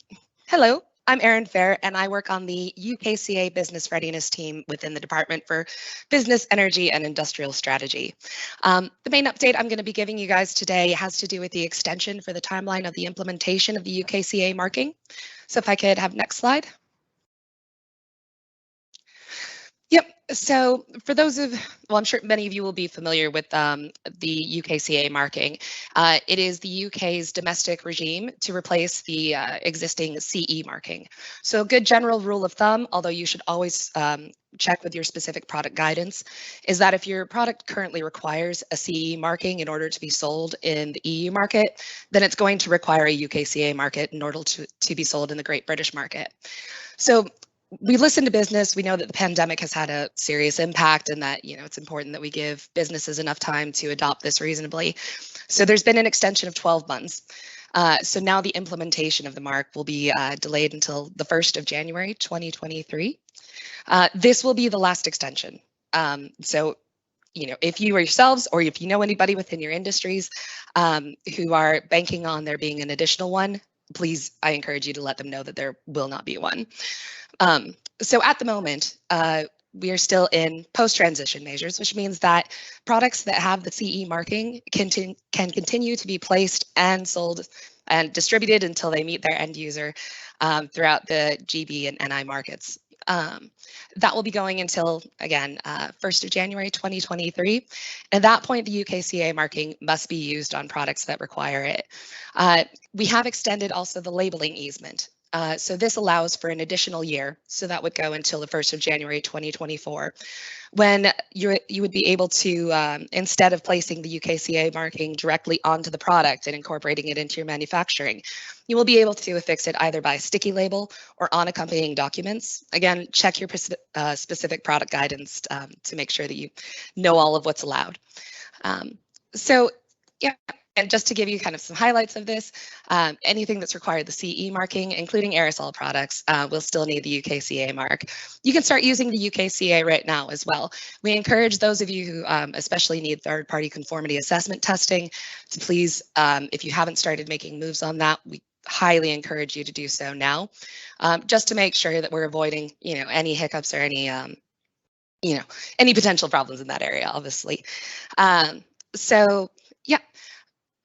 Hello, I'm Erin Fair, and I work on the UKCA Business Readiness team within the Department for Business, Energy and Industrial Strategy. The main update I'm going to be giving you guys today has to do with the extension for the timeline of the implementation of the UKCA marking. So if I could have next slide. Yep. So for those of, well, I'm sure many of you will be familiar with the UKCA marking. It is the UK's domestic regime to replace the existing CE marking. So a good general rule of thumb, although you should always check with your specific product guidance, is that if your product currently requires a CE marking in order to be sold in the EU market, then it's going to require a UKCA market in order to be sold in the Great British market. So we listen to business. We know that the pandemic has had a serious impact and that, it's important that we give businesses enough time to adopt this reasonably. So there's been an extension of 12 months. So now the implementation of the mark will be delayed until the 1st of January, 2023. This will be the last extension. So, if you yourselves or if you know anybody within your industries who are banking on there being an additional one, please, I encourage you to let them know that there will not be one. So at the moment, we are still in post-transition measures, which means that products that have the CE marking can continue to be placed and sold and distributed until they meet their end user throughout the GB and NI markets. That will be going until, again, 1st of January 2023. At that point, the UKCA marking must be used on products that require it. We have extended also the labeling easement. So this allows for an additional year, so that would go until the 1st of January 2024, when you would be able to, instead of placing the UKCA marking directly onto the product and incorporating it into your manufacturing, you will be able to affix it either by sticky label or on accompanying documents. Again, check your specific product guidance to make sure that you know all of what's allowed. So yeah. And just to give you kind of some highlights of this, anything that's required the CE marking, including aerosol products, will still need the UKCA mark. You can start using the UKCA right now as well. We encourage those of you who especially need third-party conformity assessment testing to please, if you haven't started making moves on that, we highly encourage you to do so now, just to make sure that we're avoiding, any hiccups or any, any potential problems in that area, obviously. So yeah,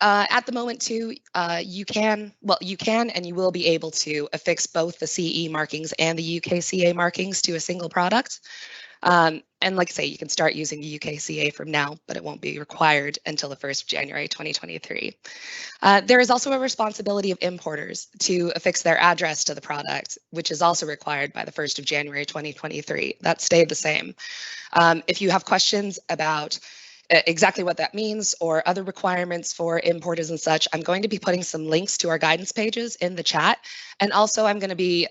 at the moment too, you can and you will be able to affix both the CE markings and the UKCA markings to a single product. And like I say, you can start using the UKCA from now, but it won't be required until the 1st of January 2023. There is also a responsibility of importers to affix their address to the product, which is also required by the 1st of January 2023. That stayed the same. If you have questions about exactly what that means or other requirements for importers and such, I'm going to be putting some links to our guidance pages in the chat. And also I'm going to be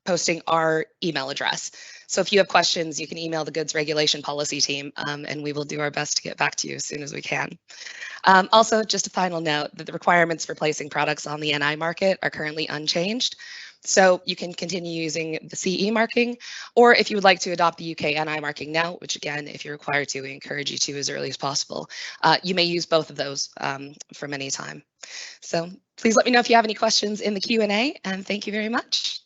posting our email address. So if you have questions, you can email the Goods Regulation Policy team, and we will do our best to get back to you as soon as we can. Also, just a final note that the requirements for placing products on the NI market are currently unchanged. So you can continue using the CE marking, or if you would like to adopt the UK NI marking now, which again, if you're required to, we encourage you to as early as possible. You may use both of those from any time. So please let me know if you have any questions in the Q&A, and thank you very much.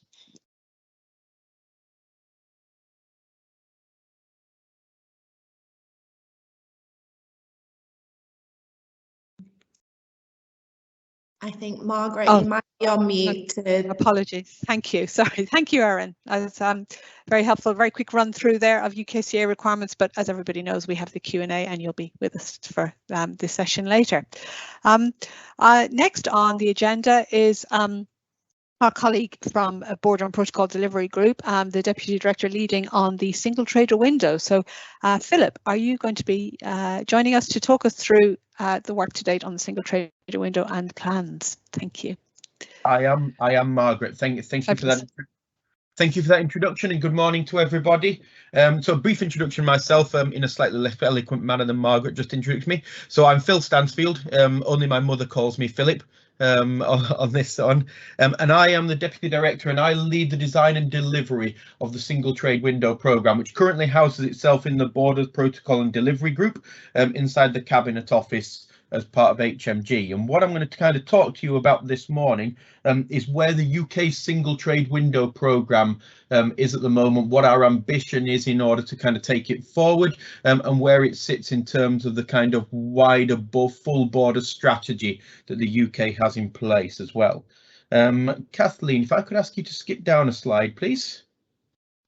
I think, Margaret, you might be on mute. Apologies. Thank you. Sorry. Thank you, Erin. That's very helpful. Very quick run through there of UKCA requirements, but as everybody knows, we have the Q&A and you'll be with us for this session later. Next on the agenda is our colleague from Border and Protocol Delivery Group, the Deputy Director leading on the Single Trader window. So Philip, are you going to be joining us to talk us through the work to date on the Single Trader window and plans? Thank you. I am Margaret. Thank you for that. Thank you for that introduction and good morning to everybody. So a brief introduction myself in a slightly less eloquent manner than Margaret just introduced me. So I'm Phil Stansfield, only my mother calls me Philip on this one. And I am the Deputy Director and I lead the design and delivery of the Single Trade Window programme, which currently houses itself in the Borders Protocol and Delivery Group inside the Cabinet Office as part of HMG. And what I'm going to kind of talk to you about this morning is where the UK Single Trade Window programme is at the moment, what our ambition is in order to kind of take it forward, and where it sits in terms of the kind of wider full border strategy that the UK has in place as well. Kathleen, if I could ask you to skip down a slide, please.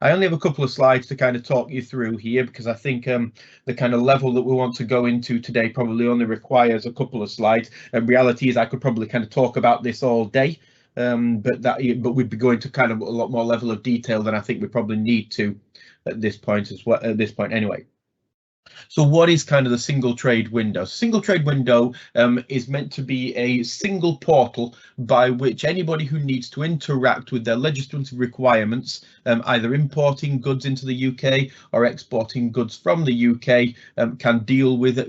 I only have a couple of slides to kind of talk you through here because I think the kind of level that we want to go into today probably only requires a couple of slides. And reality is I could probably kind of talk about this all day, but we'd be going to kind of a lot more level of detail than I think we probably need to at this point as well. At this point, anyway. So what is kind of the single trade window? Single trade window is meant to be a single portal by which anybody who needs to interact with their legislative requirements, either importing goods into the UK or exporting goods from the UK, can deal with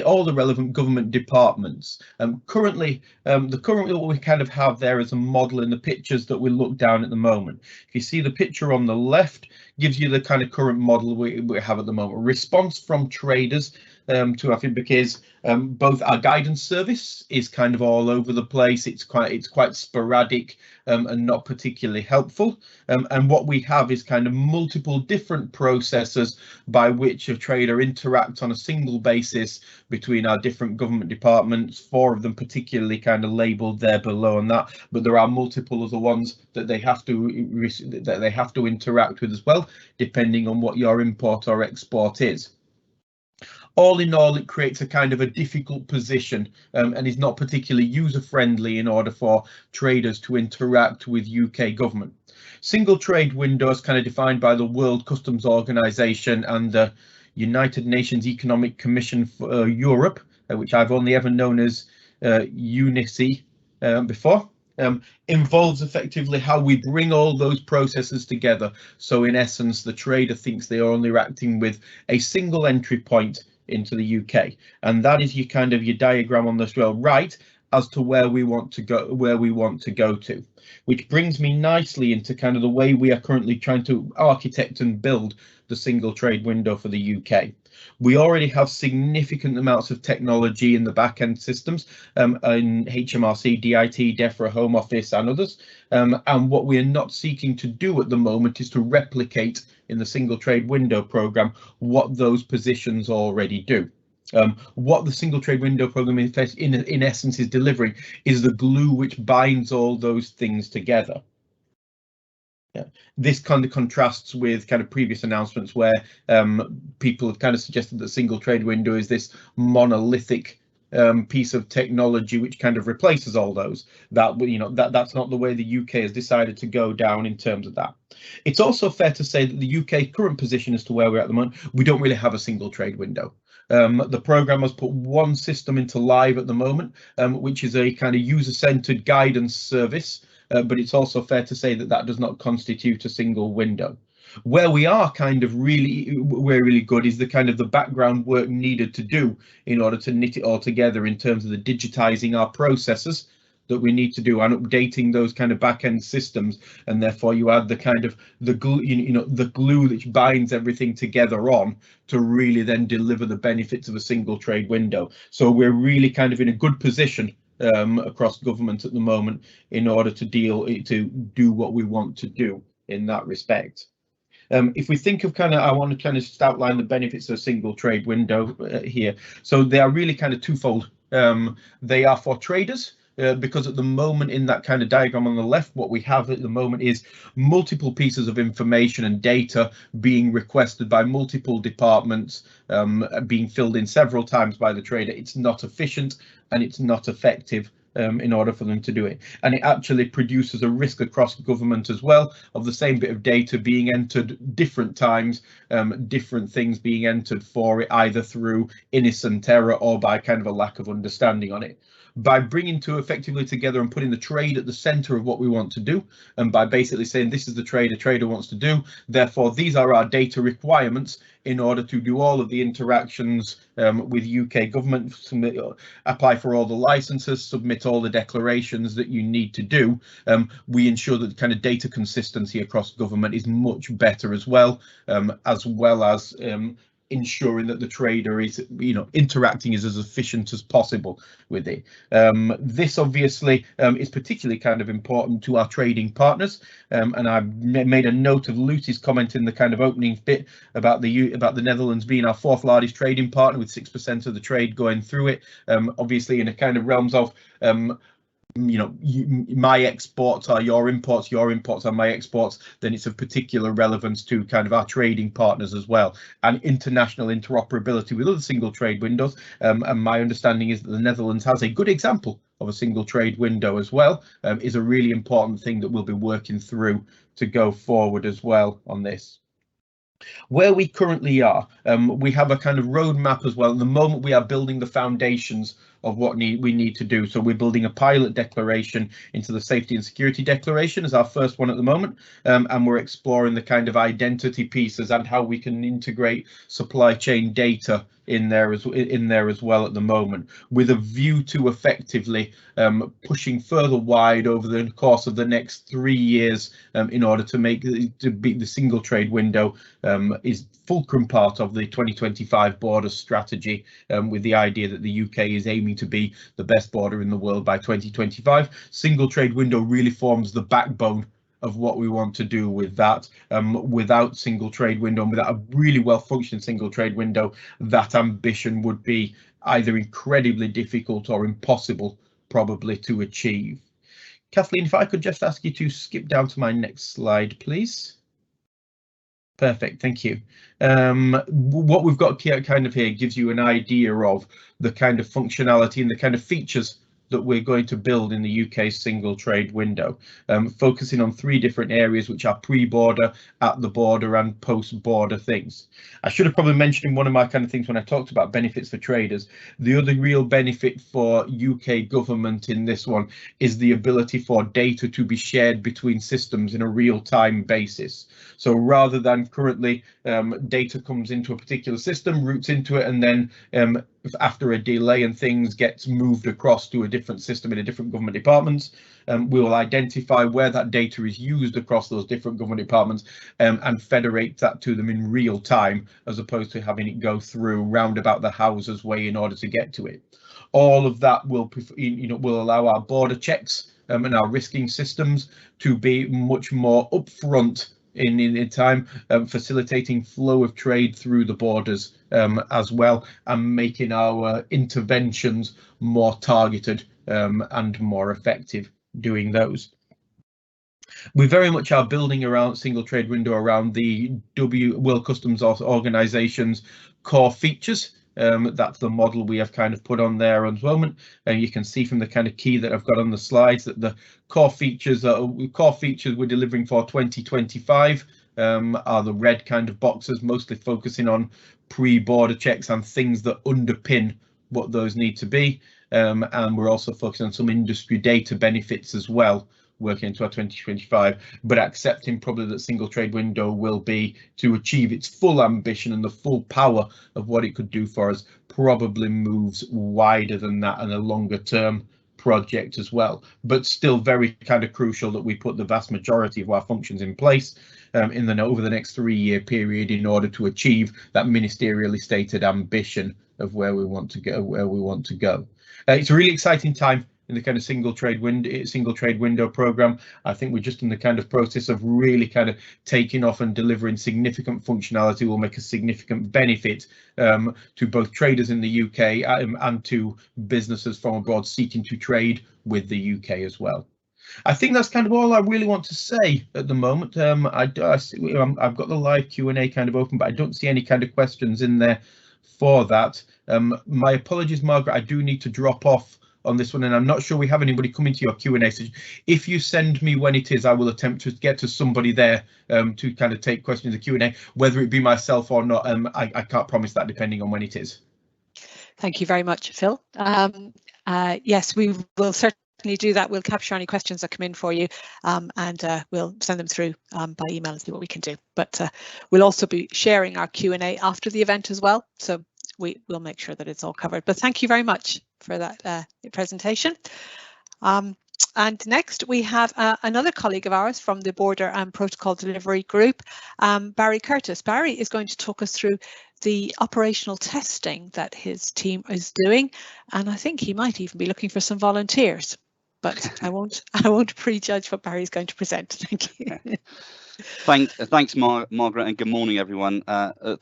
all the relevant government departments. Currently what we kind of have there is a model in the pictures that we look down at the moment. If you see the picture on the left, gives you the kind of current model we have at the moment. Response from traders to, I think, because both our guidance service is kind of all over the place. It's quite sporadic and not particularly helpful. And what we have is kind of multiple different processes by which a trader interacts on a single basis between our different government departments. 4 of them particularly kind of labelled there below on that, but there are multiple other ones that they have to interact with as well, depending on what your import or export is. All in all, it creates a kind of a difficult position and is not particularly user-friendly in order for traders to interact with UK government. Single trade window is kind of defined by the World Customs Organization and the United Nations Economic Commission for Europe, which I've only ever known as UNICE before. Involves effectively how we bring all those processes together. So in essence, the trader thinks they are only acting with a single entry point into the UK, and that is your diagram on the right. as to where we want to go to, which brings me nicely into kind of the way we are currently trying to architect and build the single trade window for the UK. We already have significant amounts of technology in the back-end systems in HMRC, DIT, DEFRA, Home Office and others. And what we are not seeking to do at the moment is to replicate in the single trade window programme what those positions already do. What the single trade window programme in essence is delivering is the glue which binds all those things together. Yeah. This kind of contrasts with kind of previous announcements where people have kind of suggested that single trade window is this monolithic piece of technology which kind of replaces all those. That's not the way the UK has decided to go down in terms of that. It's also fair to say that the UK current position as to where we're at the moment, we don't really have a single trade window. The programme has put one system into live at the moment, which is a kind of user-centered guidance service. But it's also fair to say that that does not constitute a single window. Where we are kind of really good is the kind of the background work needed to do in order to knit it all together in terms of the digitizing our processes that we need to do and updating those kind of back-end systems, and therefore you add the kind of the glue, the glue which binds everything together on to really then deliver the benefits of a single trade window. So we're really kind of in a good position across government at the moment in order to do what we want to do in that respect. If we think of I want to kind of just outline the benefits of a single trade window here. So they are really kind of twofold. They are for traders, because at the moment in that kind of diagram on the left, what we have at the moment is multiple pieces of information and data being requested by multiple departments, being filled in several times by the trader. It's not efficient and it's not effective in order for them to do it. And it actually produces a risk across government as well of the same bit of data being entered different times, different things being entered for it, either through innocent error or by kind of a lack of understanding on it. By bringing two effectively together and putting the trade at the center of what we want to do, and by basically saying this is the trade a trader wants to do, therefore these are our data requirements in order to do all of the interactions with UK government, apply for all the licenses, submit all the declarations that you need to do. We ensure that the kind of data consistency across government is much better as well as ensuring that the trader is, interacting is as efficient as possible with it. This obviously is particularly kind of important to our trading partners, and I've made a note of Lucy's comment in the kind of opening bit about the Netherlands being our fourth largest trading partner with 6% of the trade going through it. Obviously in a kind of realms of my exports are your imports are my exports, then it's of particular relevance to kind of our trading partners as well, and international interoperability with other single trade windows. And my understanding is that the Netherlands has a good example of a single trade window as well, is a really important thing that we'll be working through to go forward as well on this. Where we currently are, we have a kind of roadmap as well. At the moment, we are building the foundations of what we need to do. So we're building a pilot declaration into the safety and security declaration as our first one at the moment, and we're exploring the kind of identity pieces and how we can integrate supply chain data in there as well at the moment, with a view to effectively pushing further wide over the course of the next 3 years in order to make the single trade window is fulcrum part of the 2025 border strategy, with the idea that the UK is aiming to be the best border in the world by 2025. Single trade window really forms the backbone of what we want to do with that. Without single trade window and without a really well functioning single trade window, that ambition would be either incredibly difficult or impossible probably to achieve. Kathleen, if I could just ask you to skip down to my next slide, please. Perfect, thank you. What we've got kind of here gives you an idea of the kind of functionality and the kind of features that we're going to build in the UK single trade window, focusing on 3 different areas, which are pre-border, at the border and post-border things. I should have probably mentioned in one of my kind of things when I talked about benefits for traders, the other real benefit for UK government in this one is the ability for data to be shared between systems in a real-time basis. So rather than currently data comes into a particular system, routes into it, and then after a delay and things gets moved across to a different system in a different government departments, we will identify where that data is used across those different government departments and federate that to them in real time, as opposed to having it go through roundabout the houses way in order to get to it. All of that will, will allow our border checks and our risking systems to be much more upfront in time, facilitating flow of trade through the borders as well, and making our interventions more targeted and more effective doing those. We very much are building around single trade window around the World Customs Organization's core features. That's the model we have kind of put on there at the moment, and you can see from the kind of key that I've got on the slides that the core features we're delivering for 2025 are the red kind of boxes, mostly focusing on pre-border checks and things that underpin what those need to be, and we're also focusing on some industry data benefits as well, working into our 2025, but accepting probably that single trade window will be, to achieve its full ambition and the full power of what it could do for us, probably moves wider than that and a longer term project as well, but still very kind of crucial that we put the vast majority of our functions in place over the next 3-year period in order to achieve that ministerially stated ambition of where we want to go. It's a really exciting time in the kind of single trade window program. I think we're just in the kind of process of really kind of taking off and delivering significant functionality will make a significant benefit to both traders in the UK and to businesses from abroad seeking to trade with the UK as well. I think that's kind of all I really want to say at the moment. I've got the live Q&A kind of open, but I don't see any kind of questions in there for that. My apologies, Margaret, I do need to drop off on this one, and I'm not sure we have anybody coming to your Q&A. So if you send me when it is, I will attempt to get to somebody there to kind of take questions in the Q&A, whether it be myself or not. I can't promise that, depending on when it is. Thank you very much, Phil. Yes, we will certainly do that. We'll capture any questions that come in for you, and we'll send them through by email and see what we can do. But we'll also be sharing our Q&A after the event as well, so we'll make sure that it's all covered. But thank you very much for that presentation. And next we have another colleague of ours from the Border and Protocol Delivery Group, Barry Curtis. Barry is going to talk us through the operational testing that his team is doing, and I think he might even be looking for some volunteers, but I won't prejudge what Barry's going to present. Thank you. Thanks, Margaret, and good morning, everyone.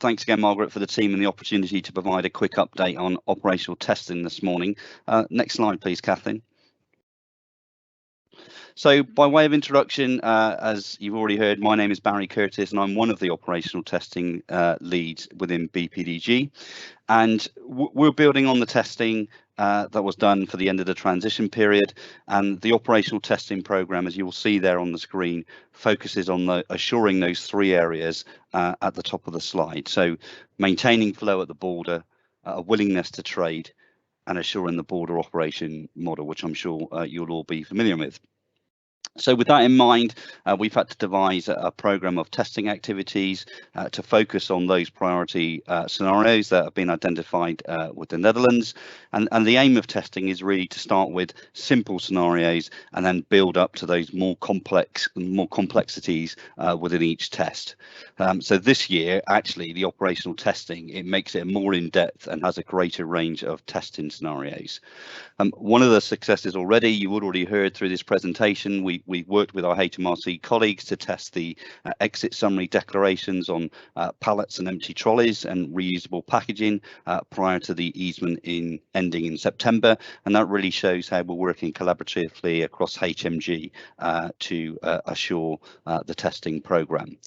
Thanks again, Margaret, for the team and the opportunity to provide a quick update on operational testing this morning. Next slide, please, Kathleen. So by way of introduction, as you've already heard, my name is Barry Curtis and I'm one of the operational testing leads within BPDG. And we're building on the testing that was done for the end of the transition period, and the operational testing program, as you will see there on the screen, focuses on assuring those 3 areas at the top of the slide. So maintaining flow at the border, a willingness to trade, and assuring the border operation model, which I'm sure you'll all be familiar with. So with that in mind, we've had to devise a program of testing activities to focus on those priority scenarios that have been identified with the Netherlands. And the aim of testing is really to start with simple scenarios and then build up to those more complexities within each test. So this year, actually, the operational testing, it makes it more in-depth and has a greater range of testing scenarios. One of the successes already, you've already heard through this presentation, we've worked with our HMRC colleagues to test the exit summary declarations on pallets and empty trolleys and reusable packaging prior to the easement ending in September, and that really shows how we're working collaboratively across HMG to assure the testing programme.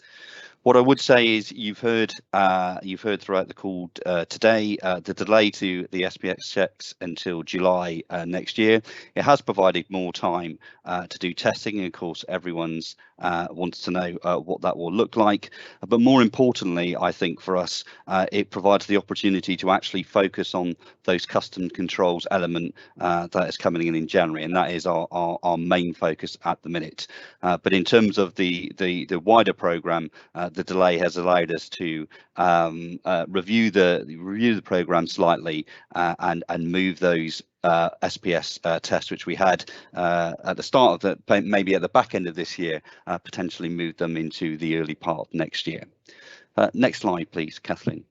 What I would say is you've heard throughout the call today the delay to the SPX checks until July next year. It has provided more time to do testing, and of course everyone's wants to know what that will look like. But more importantly, I think for us, it provides the opportunity to actually focus on those custom controls element that is coming in January, and that is our main focus at the minute. But in terms of the wider program, the delay has allowed us to review the program slightly and move those SPS tests which we had at the start of maybe at the back end of this year, potentially move them into the early part of next year. Next slide, please, Kathleen.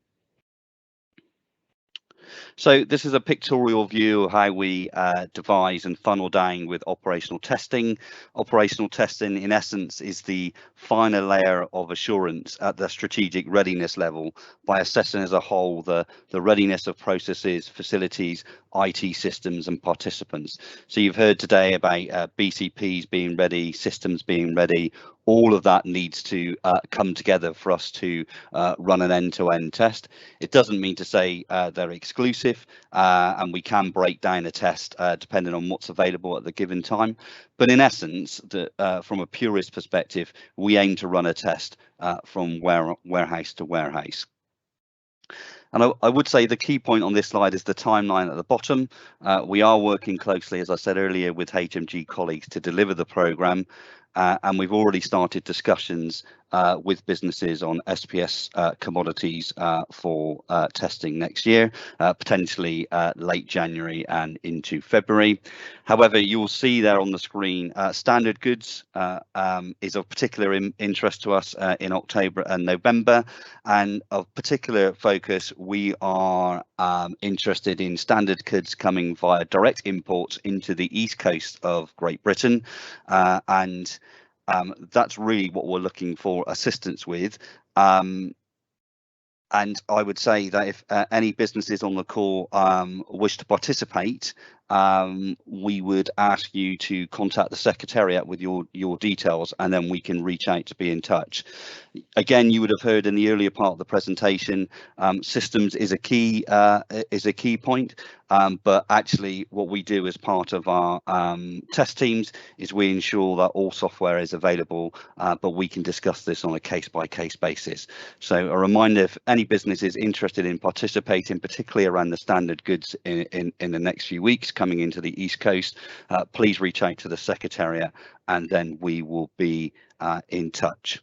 So this is a pictorial view of how we devise and funnel down with operational testing. Operational testing, in essence, is the final layer of assurance at the strategic readiness level by assessing as a whole the readiness of processes, facilities, IT systems and participants. So you've heard today about BCPs being ready, systems being ready. All of that needs to come together for us to run an end-to-end test. It doesn't mean to say they're exclusive and we can break down a test depending on what's available at the given time. But in essence, from a purist perspective, we aim to run a test from warehouse to warehouse. And I would say the key point on this slide is the timeline at the bottom. We are working closely, as I said earlier, with HMG colleagues to deliver the programme. And we've already started discussions with businesses on SPS commodities for testing next year, potentially late January and into February. However, you will see there on the screen, standard goods is of particular interest to us in October and November, and of particular focus, we are interested in standard goods coming via direct imports into the east coast of Great Britain, and that's really what we're looking for assistance with. And I would say that if any businesses on the call wish to participate, we would ask you to contact the Secretariat with your details, and then we can reach out to be in touch. Again, you would have heard in the earlier part of the presentation, systems is a key point. But actually what we do as part of our test teams is we ensure that all software is available, but we can discuss this on a case-by-case basis. So a reminder, if any business is interested in participating, particularly around the standard goods in the next few weeks coming into the East Coast, please reach out to the Secretariat and then we will be in touch.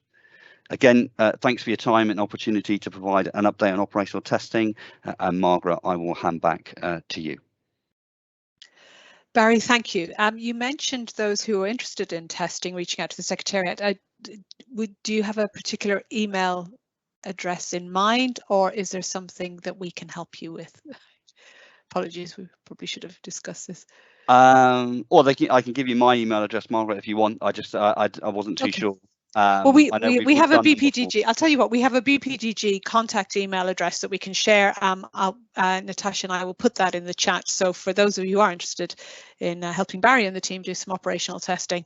Again, thanks for your time and opportunity to provide an update on operational testing. And Margaret, I will hand back to you. Barry, thank you. You mentioned those who are interested in testing reaching out to the Secretariat. Do you have a particular email address in mind, or is there something that we can help you with? Apologies, we probably should have discussed this. Or I can give you my email address, Margaret, if you want. I wasn't too sure. Well, we have a BPDG. I'll tell you what, we have a BPDG contact email address that we can share. Natasha and I will put that in the chat. So for those of you who are interested in helping Barry and the team do some operational testing,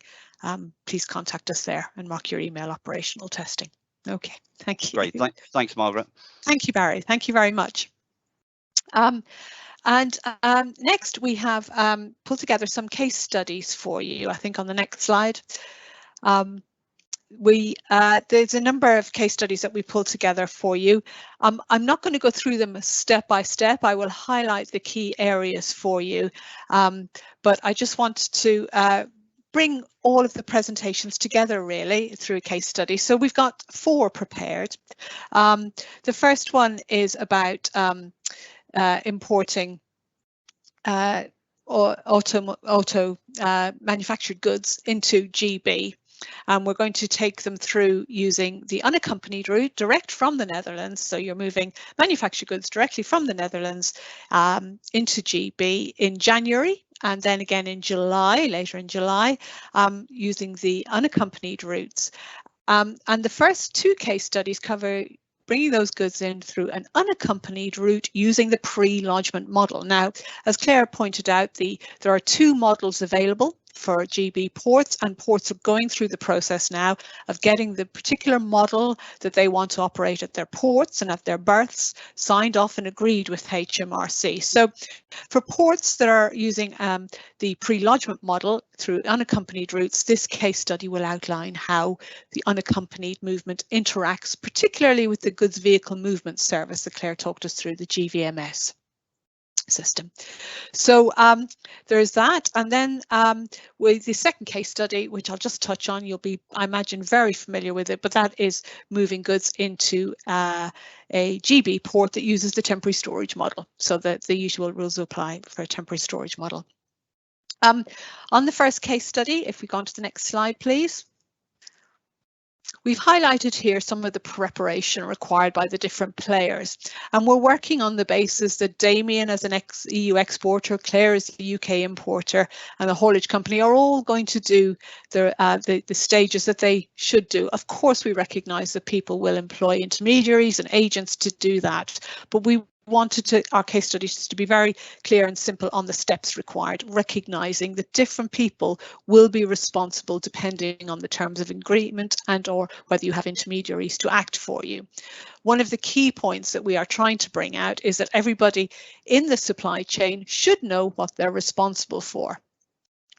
please contact us there and mark your email operational testing. Okay, thank you. Great, thanks, Margaret. Thank you, Barry. Thank you very much. Next we have pulled together some case studies for you, I think on the next slide. There's a number of case studies that we pulled together for you. I'm not going to go through them step by step. I will highlight the key areas for you, but I just want to bring all of the presentations together really through a case study. So we've got 4 prepared. The first one is about importing auto manufactured goods into GB. We're going to take them through using the unaccompanied route direct from the Netherlands. So you're moving manufactured goods directly from the Netherlands into GB in January, and then again in July, later in July, using the unaccompanied routes. And the first 2 case studies cover bringing those goods in through an unaccompanied route using the pre-lodgement model. Now, as Claire pointed out, there are 2 models available for GB ports, and ports are going through the process now of getting the particular model that they want to operate at their ports and at their berths signed off and agreed with HMRC. So for ports that are using the pre-lodgement model through unaccompanied routes, this case study will outline how the unaccompanied movement interacts, particularly with the goods vehicle movement service that Claire talked us through, the GVMS system. So there's that, and then with the second case study, which I'll just touch on, you'll be, I imagine, very familiar with it, but that is moving goods into a GB port that uses the temporary storage model. So that the usual rules apply for a temporary storage model. On the first case study, if we go on to the next slide, please. We've highlighted here some of the preparation required by the different players, and we're working on the basis that Damien, as an EU exporter, Claire as the UK importer, and the haulage company are all going to do the stages that they should do. Of course, we recognise that people will employ intermediaries and agents to do that, but we wanted our case studies to be very clear and simple on the steps required, recognising that different people will be responsible depending on the terms of agreement and or whether you have intermediaries to act for you. One of the key points that we are trying to bring out is that everybody in the supply chain should know what they're responsible for.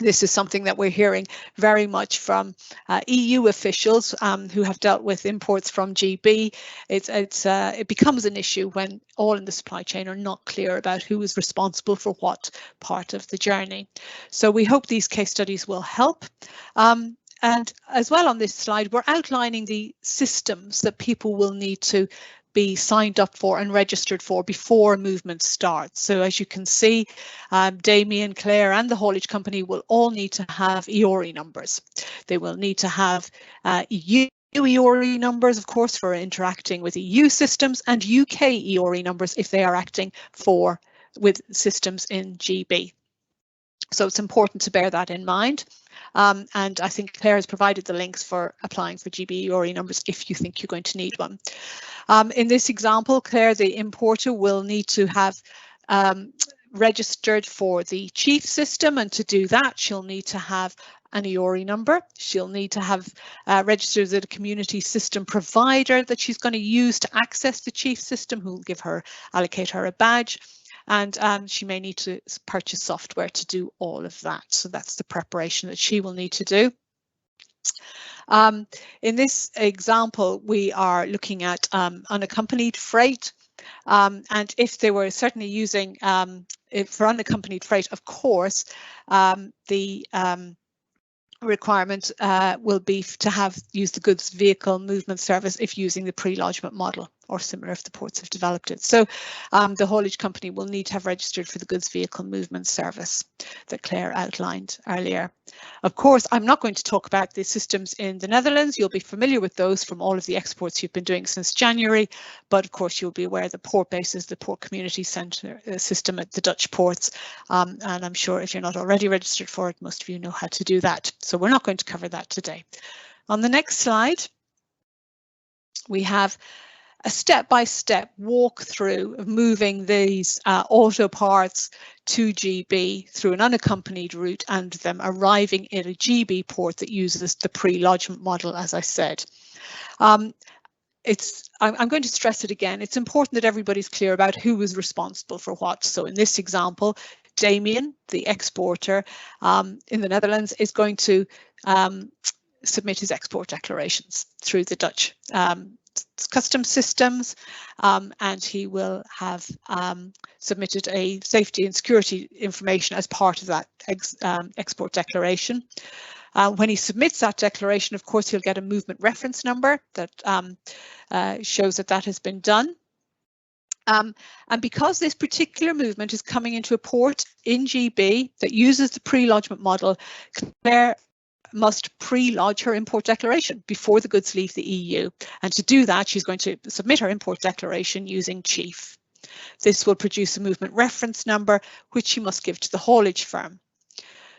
This is something that we're hearing very much from EU officials who have dealt with imports from GB. It becomes an issue when all in the supply chain are not clear about who is responsible for what part of the journey. So we hope these case studies will help. And as well on this slide, we're outlining the systems that people will need to be signed up for and registered for before movement starts. So as you can see, Damien, Claire and the haulage company will all need to have EORI numbers. They will need to have EU EORI numbers, of course, for interacting with EU systems, and UK EORI numbers if they are acting with systems in GB. So it's important to bear that in mind. And I think Claire has provided the links for applying for GB EORI numbers if you think you're going to need one. In this example, Claire, the importer, will need to have registered for the chief system, and to do that she'll need to have an EORI number. She'll need to have registered as a community system provider that she's going to use to access the chief system, who will allocate her a badge. And she may need to purchase software to do all of that. So that's the preparation that she will need to do. In this example, we are looking at unaccompanied freight. And if they were certainly using, for unaccompanied freight, of course, the requirement will be to use the goods vehicle movement service if using the pre-lodgement model, or similar if the ports have developed it. So the haulage company will need to have registered for the goods vehicle movement service that Claire outlined earlier. Of course, I'm not going to talk about the systems in the Netherlands. You'll be familiar with those from all of the exports you've been doing since January, but of course you'll be aware the port bases, the port community centre system at the Dutch ports, and I'm sure if you're not already registered for it, most of you know how to do that. So we're not going to cover that today. On the next slide, we have a step-by-step walkthrough of moving these auto parts to GB through an unaccompanied route and them arriving at a GB port that uses the pre-lodgement model, as I said. I'm going to stress it again. It's important that everybody's clear about who is responsible for what. So in this example, Damien, the exporter in the Netherlands, is going to submit his export declarations through the Dutch customs systems, and he will have submitted a safety and security information as part of that export declaration. When he submits that declaration, of course, he'll get a movement reference number that shows that that has been done. And because this particular movement is coming into a port in GB that uses the pre-lodgement model, Claire must pre-lodge her import declaration before the goods leave the EU. And to do that, she's going to submit her import declaration using Chief. This will produce a movement reference number, which she must give to the haulage firm.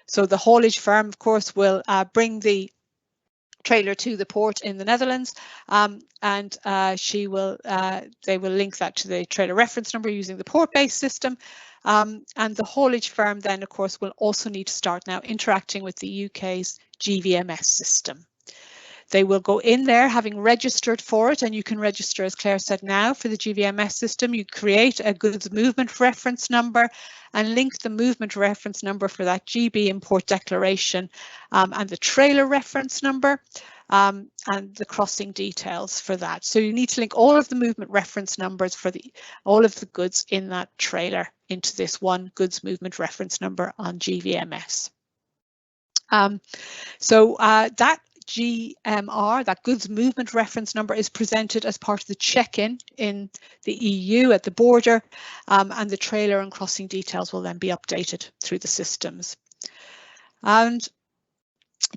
So the haulage firm, of course, will bring the trailer to the port in the Netherlands, and they will link that to the trailer reference number using the port-based system. And the haulage firm then, of course, will also need to start now interacting with the UK's GVMS system. They will go in there having registered for it, and you can register, as Claire said now, for the GVMS system. You create a goods movement reference number and link the movement reference number for that GB import declaration and the trailer reference number and the crossing details for that. So you need to link all of the movement reference numbers for all of the goods in that trailer into this one goods movement reference number on GVMS. That GMR, that goods movement reference number, is presented as part of the check-in in the EU at the border, and the trailer and crossing details will then be updated through the systems. And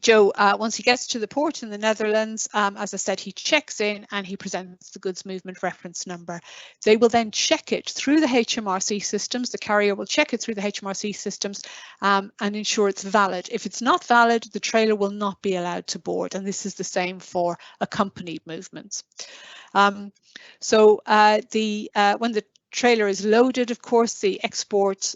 Joe, once he gets to the port in the Netherlands, as I said, he checks in and he presents the goods movement reference number. They will then check it through the HMRC systems. The carrier will check it through the HMRC systems and ensure it's valid. If it's not valid, the trailer will not be allowed to board, and this is the same for accompanied movements. When the trailer is loaded, of course, the export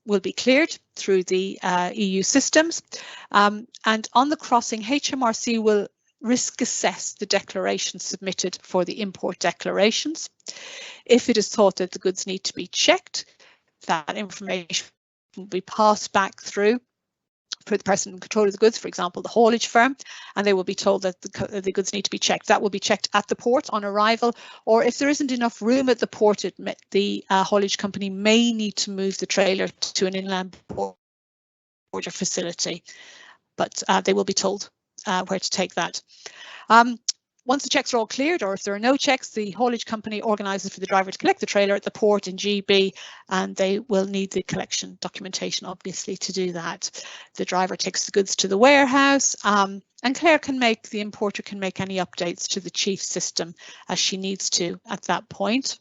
will be cleared through the EU systems, and on the crossing, HMRC will risk assess the declarations submitted for the import declarations. If it is thought that the goods need to be checked, that information will be passed back through for the person in control of the goods, for example, the haulage firm, and they will be told that the goods need to be checked. That will be checked at the port on arrival, or if there isn't enough room at the port, the haulage company may need to move the trailer to an inland border facility, but they will be told where to take that. Once the checks are all cleared, or if there are no checks, the haulage company organises for the driver to collect the trailer at the port in GB, and they will need the collection documentation, obviously, to do that. The driver takes the goods to the warehouse, and Claire the importer can make any updates to the chief system as she needs to at that point.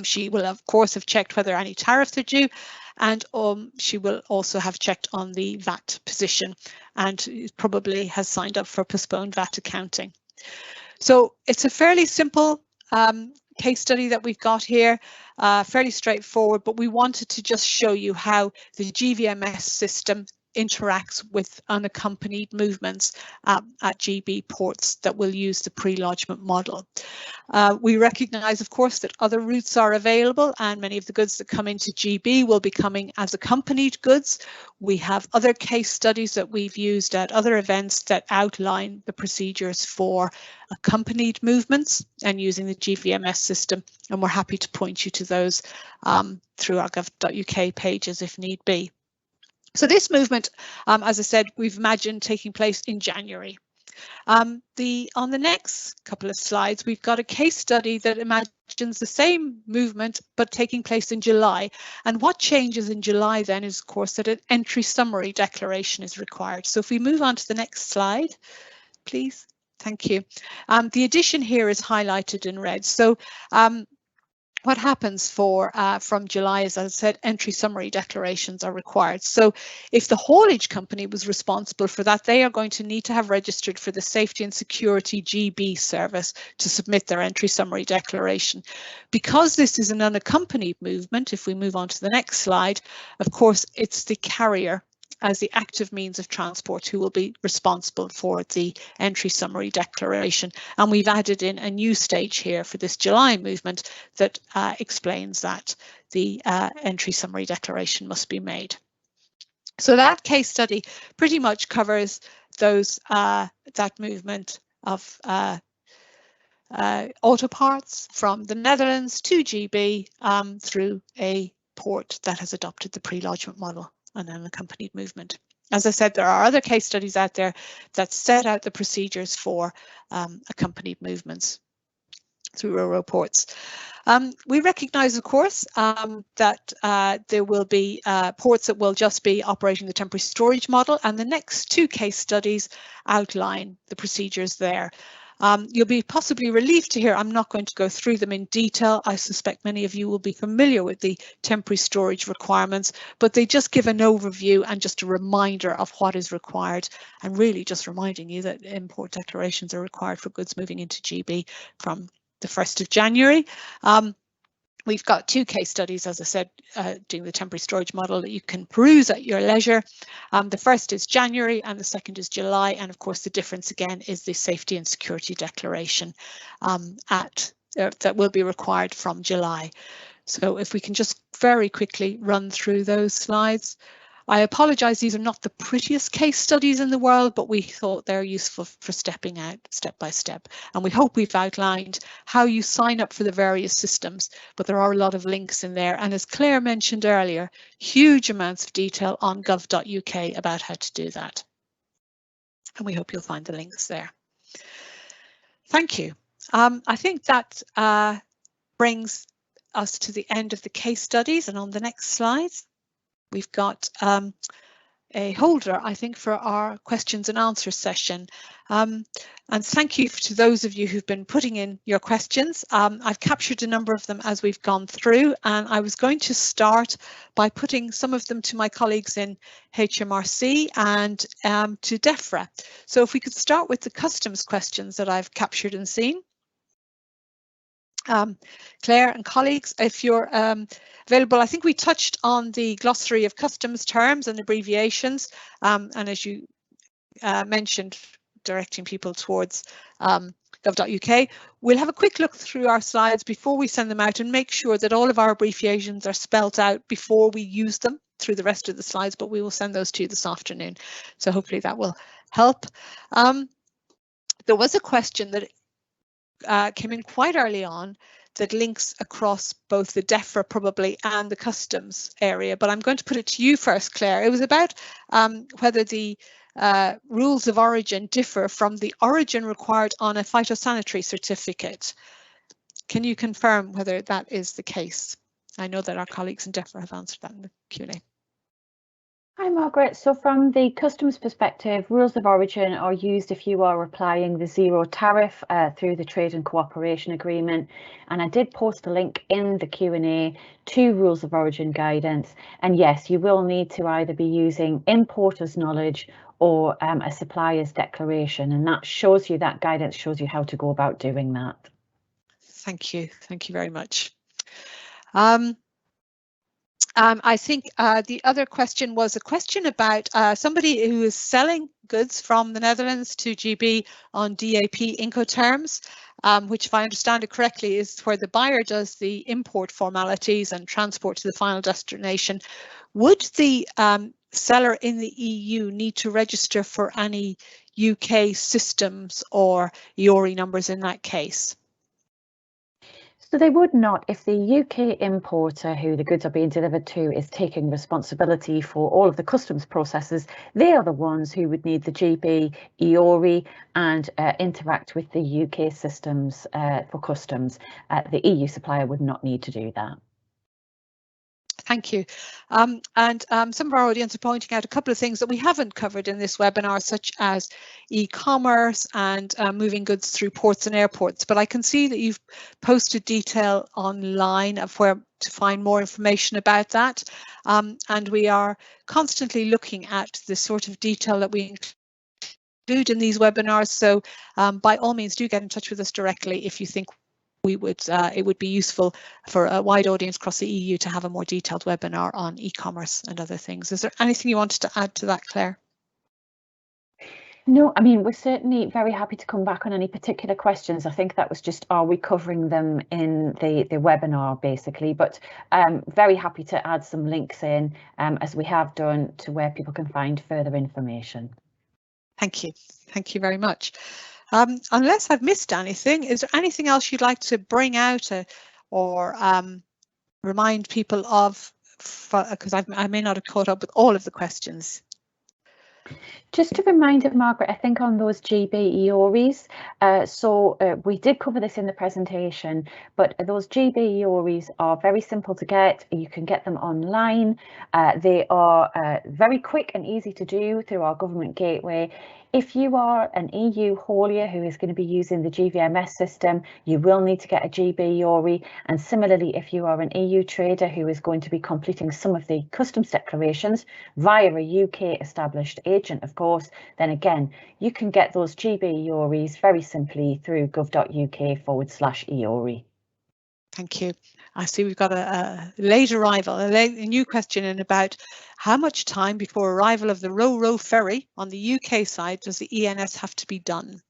She will, of course, have checked whether any tariffs are due, and she will also have checked on the VAT position, and probably has signed up for postponed VAT accounting. So it's a fairly simple case study that we've got here, fairly straightforward, but we wanted to just show you how the GVMS system interacts with unaccompanied movements at GB ports that will use the pre-lodgement model. We recognise, of course, that other routes are available, and many of the goods that come into GB will be coming as accompanied goods. We have other case studies that we've used at other events that outline the procedures for accompanied movements and using the GVMS system, and we're happy to point you to those through our gov.uk pages if need be. So this movement, as I said, we've imagined taking place in January. On the next couple of slides, we've got a case study that imagines the same movement but taking place in July. And what changes in July then is, of course, that an entry summary declaration is required. So if we move on to the next slide, please. Thank you. The addition here is highlighted in red. So what happens from July is, as I said, entry summary declarations are required. So if the haulage company was responsible for that, they are going to need to have registered for the Safety and Security GB service to submit their entry summary declaration. Because this is an unaccompanied movement, if we move on to the next slide, of course, it's the carrier as the active means of transport who will be responsible for the entry summary declaration. And we've added in a new stage here for this July movement that explains that the entry summary declaration must be made. So that case study pretty much covers those that movement of auto parts from the Netherlands to GB through a port that has adopted the pre-lodgement model and an accompanied movement. As I said, there are other case studies out there that set out the procedures for accompanied movements through Ro-Ro ports. We recognise, of course, that there will be ports that will just be operating the temporary storage model, and the next two case studies outline the procedures there. You'll be possibly relieved to hear I'm not going to go through them in detail. I suspect many of you will be familiar with the temporary storage requirements, but they just give an overview and just a reminder of what is required, and really just reminding you that import declarations are required for goods moving into GB from the 1st of January. We've got 2 case studies, as I said, doing the temporary storage model that you can peruse at your leisure. The first is January and the second is July. And of course, the difference again is the safety and security declaration that will be required from July. So if we can just very quickly run through those slides. I apologise, these are not the prettiest case studies in the world, but we thought they're useful for stepping out step by step. And we hope we've outlined how you sign up for the various systems, but there are a lot of links in there. And as Claire mentioned earlier, huge amounts of detail on gov.uk about how to do that. And we hope you'll find the links there. Thank you. I think that brings us to the end of the case studies, and on the next slides, we've got a holder, I think, for our questions and answers session. And thank you to those of you who've been putting in your questions. I've captured a number of them as we've gone through, and I was going to start by putting some of them to my colleagues in HMRC and to DEFRA. So if we could start with the customs questions that I've captured and seen. Claire and colleagues, if you're available, I think we touched on the glossary of customs terms and abbreviations, and as you mentioned, directing people towards gov.uk. We'll have a quick look through our slides before we send them out and make sure that all of our abbreviations are spelt out before we use them through the rest of the slides, but we will send those to you this afternoon. So hopefully that will help. There was a question that came in quite early on that links across both the DEFRA probably and the customs area, but I'm going to put it to you first, Claire. It was about whether the rules of origin differ from the origin required on a phytosanitary certificate. Can you confirm whether that is the case? I know that our colleagues in DEFRA have answered that in the Q&A. Hi Margaret, so from the customs perspective, rules of origin are used if you are applying the zero tariff through the trade and cooperation agreement, and I did post a link in the Q&A to rules of origin guidance, and yes, you will need to either be using importer's knowledge or a supplier's declaration, and that shows you, that guidance shows you how to go about doing that. Thank you very much. I think the other question was a question about somebody who is selling goods from the Netherlands to GB on DAP Incoterms, which, if I understand it correctly, is where the buyer does the import formalities and transport to the final destination. Would the seller in the EU need to register for any UK systems or IORI numbers in that case? So they would not if the UK importer who the goods are being delivered to is taking responsibility for all of the customs processes. They are the ones who would need the GB IORI and interact with the UK systems for customs. The EU supplier would not need to do that. Thank you. Some of our audience are pointing out a couple of things that we haven't covered in this webinar, such as e-commerce and moving goods through ports and airports. But I can see that you've posted detail online of where to find more information about that. And we are constantly looking at the sort of detail that we include in these webinars. So by all means, do get in touch with us directly if you think it would be useful for a wide audience across the EU to have a more detailed webinar on e-commerce and other things. Is there anything you wanted to add to that, Claire? No, I mean, we're certainly very happy to come back on any particular questions. I think that was just, are we covering them in the webinar, basically, but very happy to add some links in, as we have done, to where people can find further information. Thank you. Thank you very much. Unless I've missed anything, is there anything else you'd like to bring out or remind people of, because I may not have caught up with all of the questions? Just a reminder, Margaret, I think on those GB IORIs, we did cover this in the presentation, but those GB IORIs are very simple to get. You can get them online. They are very quick and easy to do through our government gateway. If you are an EU haulier who is going to be using the GVMS system, you will need to get a GB URI. And similarly, if you are an EU trader who is going to be completing some of the customs declarations via a UK established agent, of course, then again, you can get those GB URIs very simply through gov.uk/EORI. Thank you. I see we've got a late arrival, a new question in about how much time before arrival of the Ro-Ro ferry on the UK side does the ENS have to be done?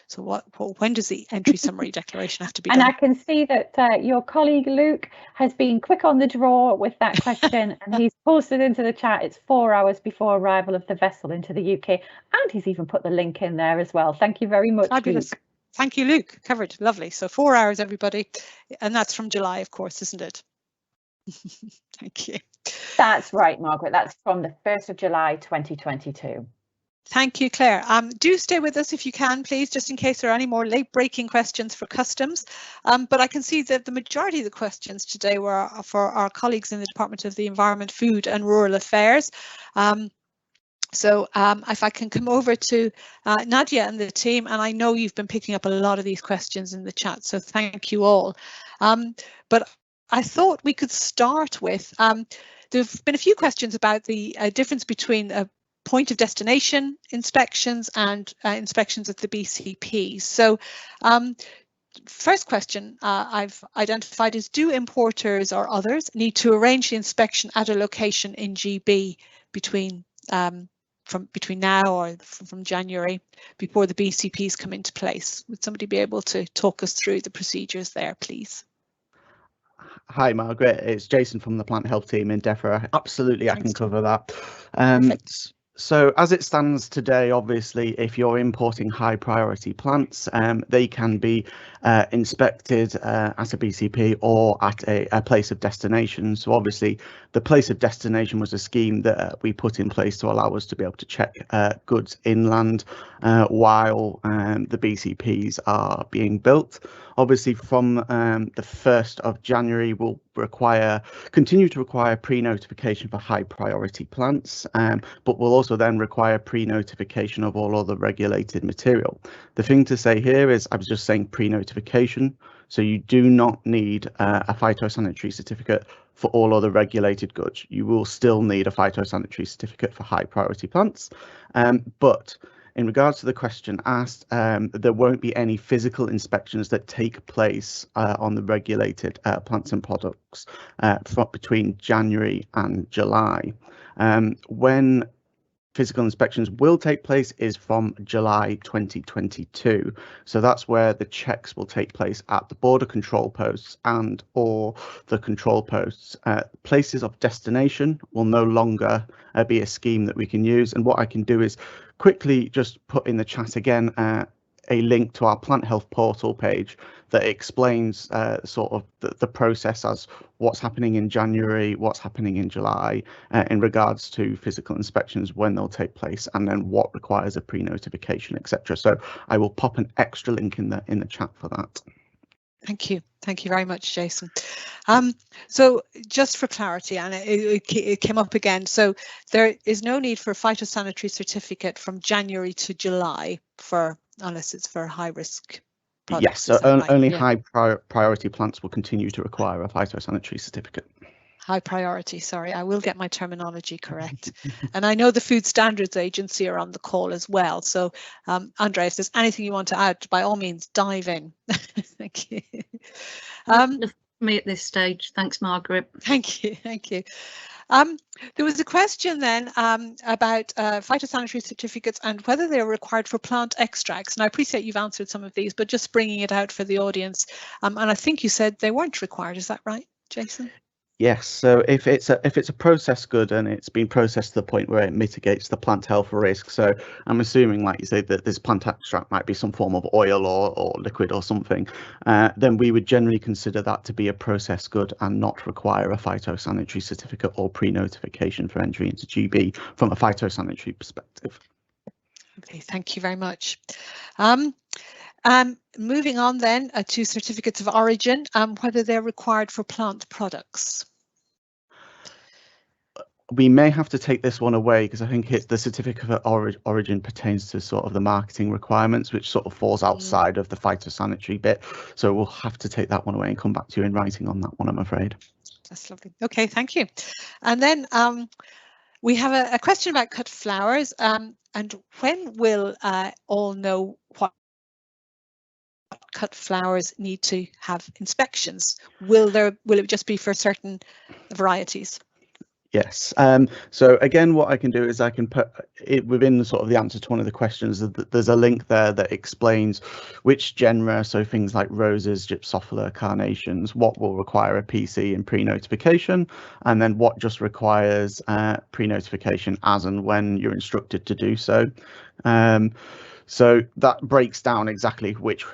So when does the entry summary declaration have to be done? And I can see that your colleague Luke has been quick on the draw with that question and he's posted into the chat it's 4 hours before arrival of the vessel into the UK, and he's even put the link in there as well. Thank you very much, Fabulous. Luke. Thank you, Luke. Covered. Lovely. So 4 hours, everybody. And that's from July, of course, isn't it? Thank you. That's right, Margaret. That's from the 1st of July 2022. Thank you, Claire. Do stay with us if you can, please, just in case there are any more late-breaking questions for customs. But I can see that the majority of the questions today were for our colleagues in the Department of the Environment, Food and Rural Affairs. So if I can come over to Nadia and the team, and I know you've been picking up a lot of these questions in the chat, so thank you all. But I thought we could start with, there've been a few questions about the difference between point of destination inspections and inspections at the BCP. So first question I've identified is, do importers or others need to arrange the inspection at a location in GB between now or from January before the BCPs come into place? Would somebody be able to talk us through the procedures there, please? Hi, Margaret. It's Jason from the Plant Health team in DEFRA. Absolutely, I can cover that. So as it stands today, obviously, if you're importing high priority plants, they can be inspected at a BCP or at a place of destination. So obviously, the place of destination was a scheme that we put in place to allow us to be able to check goods inland while the BCPs are being built. Obviously, from the 1st of January, we'll continue to require pre-notification for high priority plants, but we'll also then require pre-notification of all other regulated material. The thing to say here is, I was just saying pre-notification, so you do not need a phytosanitary certificate for all other regulated goods. You will still need a phytosanitary certificate for high priority plants, but in regards to the question asked, there won't be any physical inspections that take place on the regulated plants and products between January and July. When physical inspections will take place is from July 2022. So that's where the checks will take place at the border control posts and or the control posts. Places of destination will no longer be a scheme that we can use. And what I can do is quickly just put in the chat again a link to our plant health portal page that explains sort of the process as what's happening in January, what's happening in July in regards to physical inspections, when they'll take place, and then what requires a pre-notification, etc. So I will pop an extra link in the chat for that. Thank you. Thank you very much, Jason. So just for clarity, and it came up again, so there is no need for a phytosanitary certificate from January to July unless it's for high risk products. Yes, so only high priority plants will continue to require a phytosanitary certificate. High priority, sorry, I will get my terminology correct. And I know the Food Standards Agency are on the call as well. So Andrea, if there's anything you want to add, by all means, dive in. Thank you. Me at this stage. Thanks, Margaret. Thank you. Thank you. There was a question then about phytosanitary certificates and whether they're required for plant extracts. And I appreciate you've answered some of these, but just bringing it out for the audience. And I think you said they weren't required. Is that right, Jason? Yes, so if it's a processed good and it's been processed to the point where it mitigates the plant health risk, so I'm assuming, like you say, that this plant extract might be some form of oil or liquid or something, then we would generally consider that to be a processed good and not require a phytosanitary certificate or pre-notification for entry into GB from a phytosanitary perspective. Okay, thank you very much. Moving on then to certificates of origin, whether they're required for plant products. we may have to take this one away because I think it's the certificate of origin pertains to sort of the marketing requirements, which sort of falls outside of the phytosanitary bit. So we'll have to take that one away and come back to you in writing on that one, I'm afraid. That's lovely. Okay, thank you. And then we have a question about cut flowers. And when will all know what cut flowers need to have inspections? Will it just be for certain varieties? Yes. So again, what I can do is I can put it within the sort of the answer to one of the questions. There's a link there that explains which genera, so things like roses, gypsophila, carnations, what will require a PC and pre-notification, and then what just requires pre-notification as and when you're instructed to do so. So that breaks down exactly which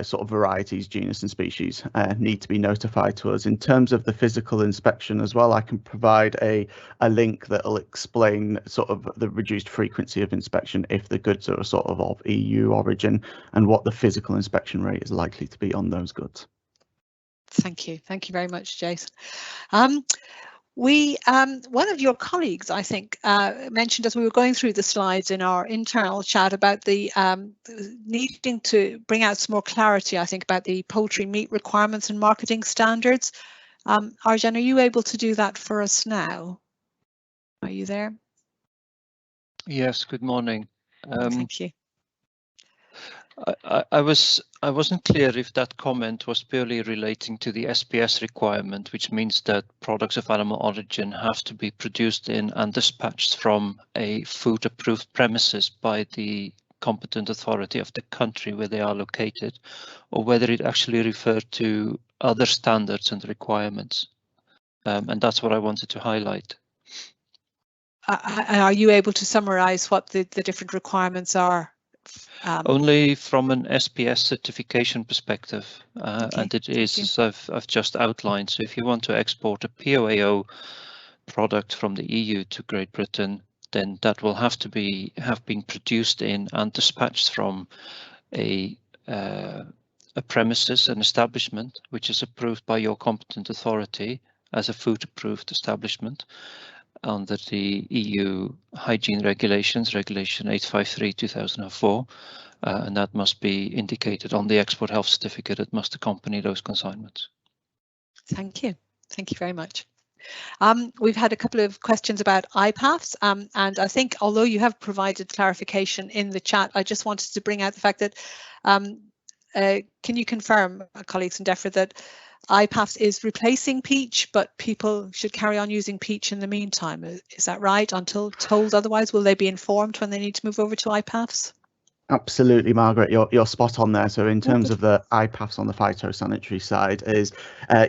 sort of varieties, genus and species need to be notified to us. In terms of the physical inspection as well, I can provide a link that will explain sort of the reduced frequency of inspection if the goods are sort of EU origin and what the physical inspection rate is likely to be on those goods. Thank you. Thank you very much, Jason. One of your colleagues, I think, mentioned as we were going through the slides in our internal chat about the needing to bring out some more clarity, I think, about the poultry meat requirements and marketing standards. Arjan, are you able to do that for us now? Are you there? Yes, good morning. Thank you. I wasn't clear if that comment was purely relating to the SPS requirement, which means that products of animal origin have to be produced in and dispatched from a food approved premises by the competent authority of the country where they are located, or whether it actually referred to other standards and requirements. And that's what I wanted to highlight. Are you able to summarize what the different requirements are? Only from an SPS certification perspective, Okay, and it is, as I've just outlined. So if you want to export a POAO product from the EU to Great Britain, then that will have been produced in and dispatched from a premises, an establishment, which is approved by your competent authority as a food approved establishment under the EU hygiene regulations, regulation 853/2004, and that must be indicated on the export health certificate that must accompany those consignments. Thank you. Thank you very much. We've had a couple of questions about IPAFs, and I think although you have provided clarification in the chat, I just wanted to bring out the fact that can you confirm, colleagues in DEFRA, that IPAFs is replacing peach, but people should carry on using peach in the meantime? Is that right? Until told otherwise, will they be informed when they need to move over to IPAFs? Absolutely, Margaret, you're spot on there. So in terms of the IPAFs on the phytosanitary side is,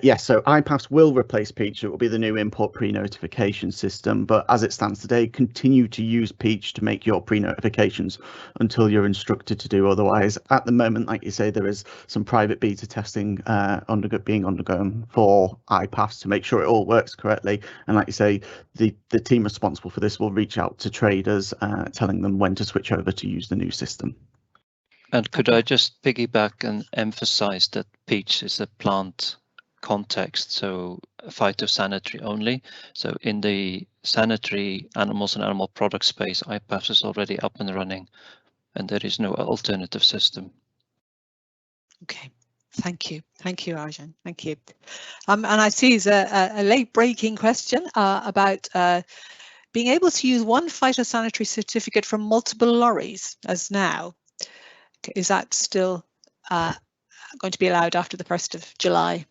yes, so IPAFs will replace peach. It will be the new import pre-notification system. But as it stands today, continue to use peach to make your pre-notifications until you're instructed to do otherwise. At the moment, like you say, there is some private beta testing being undergone for IPAFs to make sure it all works correctly. And like you say, the team responsible for this will reach out to traders, telling them when to switch over to use the new system. And could I just piggyback and emphasize that peach is a plant context, so phytosanitary only. So in the sanitary animals and animal product space, IPAFs is already up and running, and there is no alternative system. Okay, thank you. Thank you, Arjan. Thank you. And I see there's a late breaking question about being able to use one phytosanitary certificate from multiple lorries as now. Is that still going to be allowed after the 1st of July?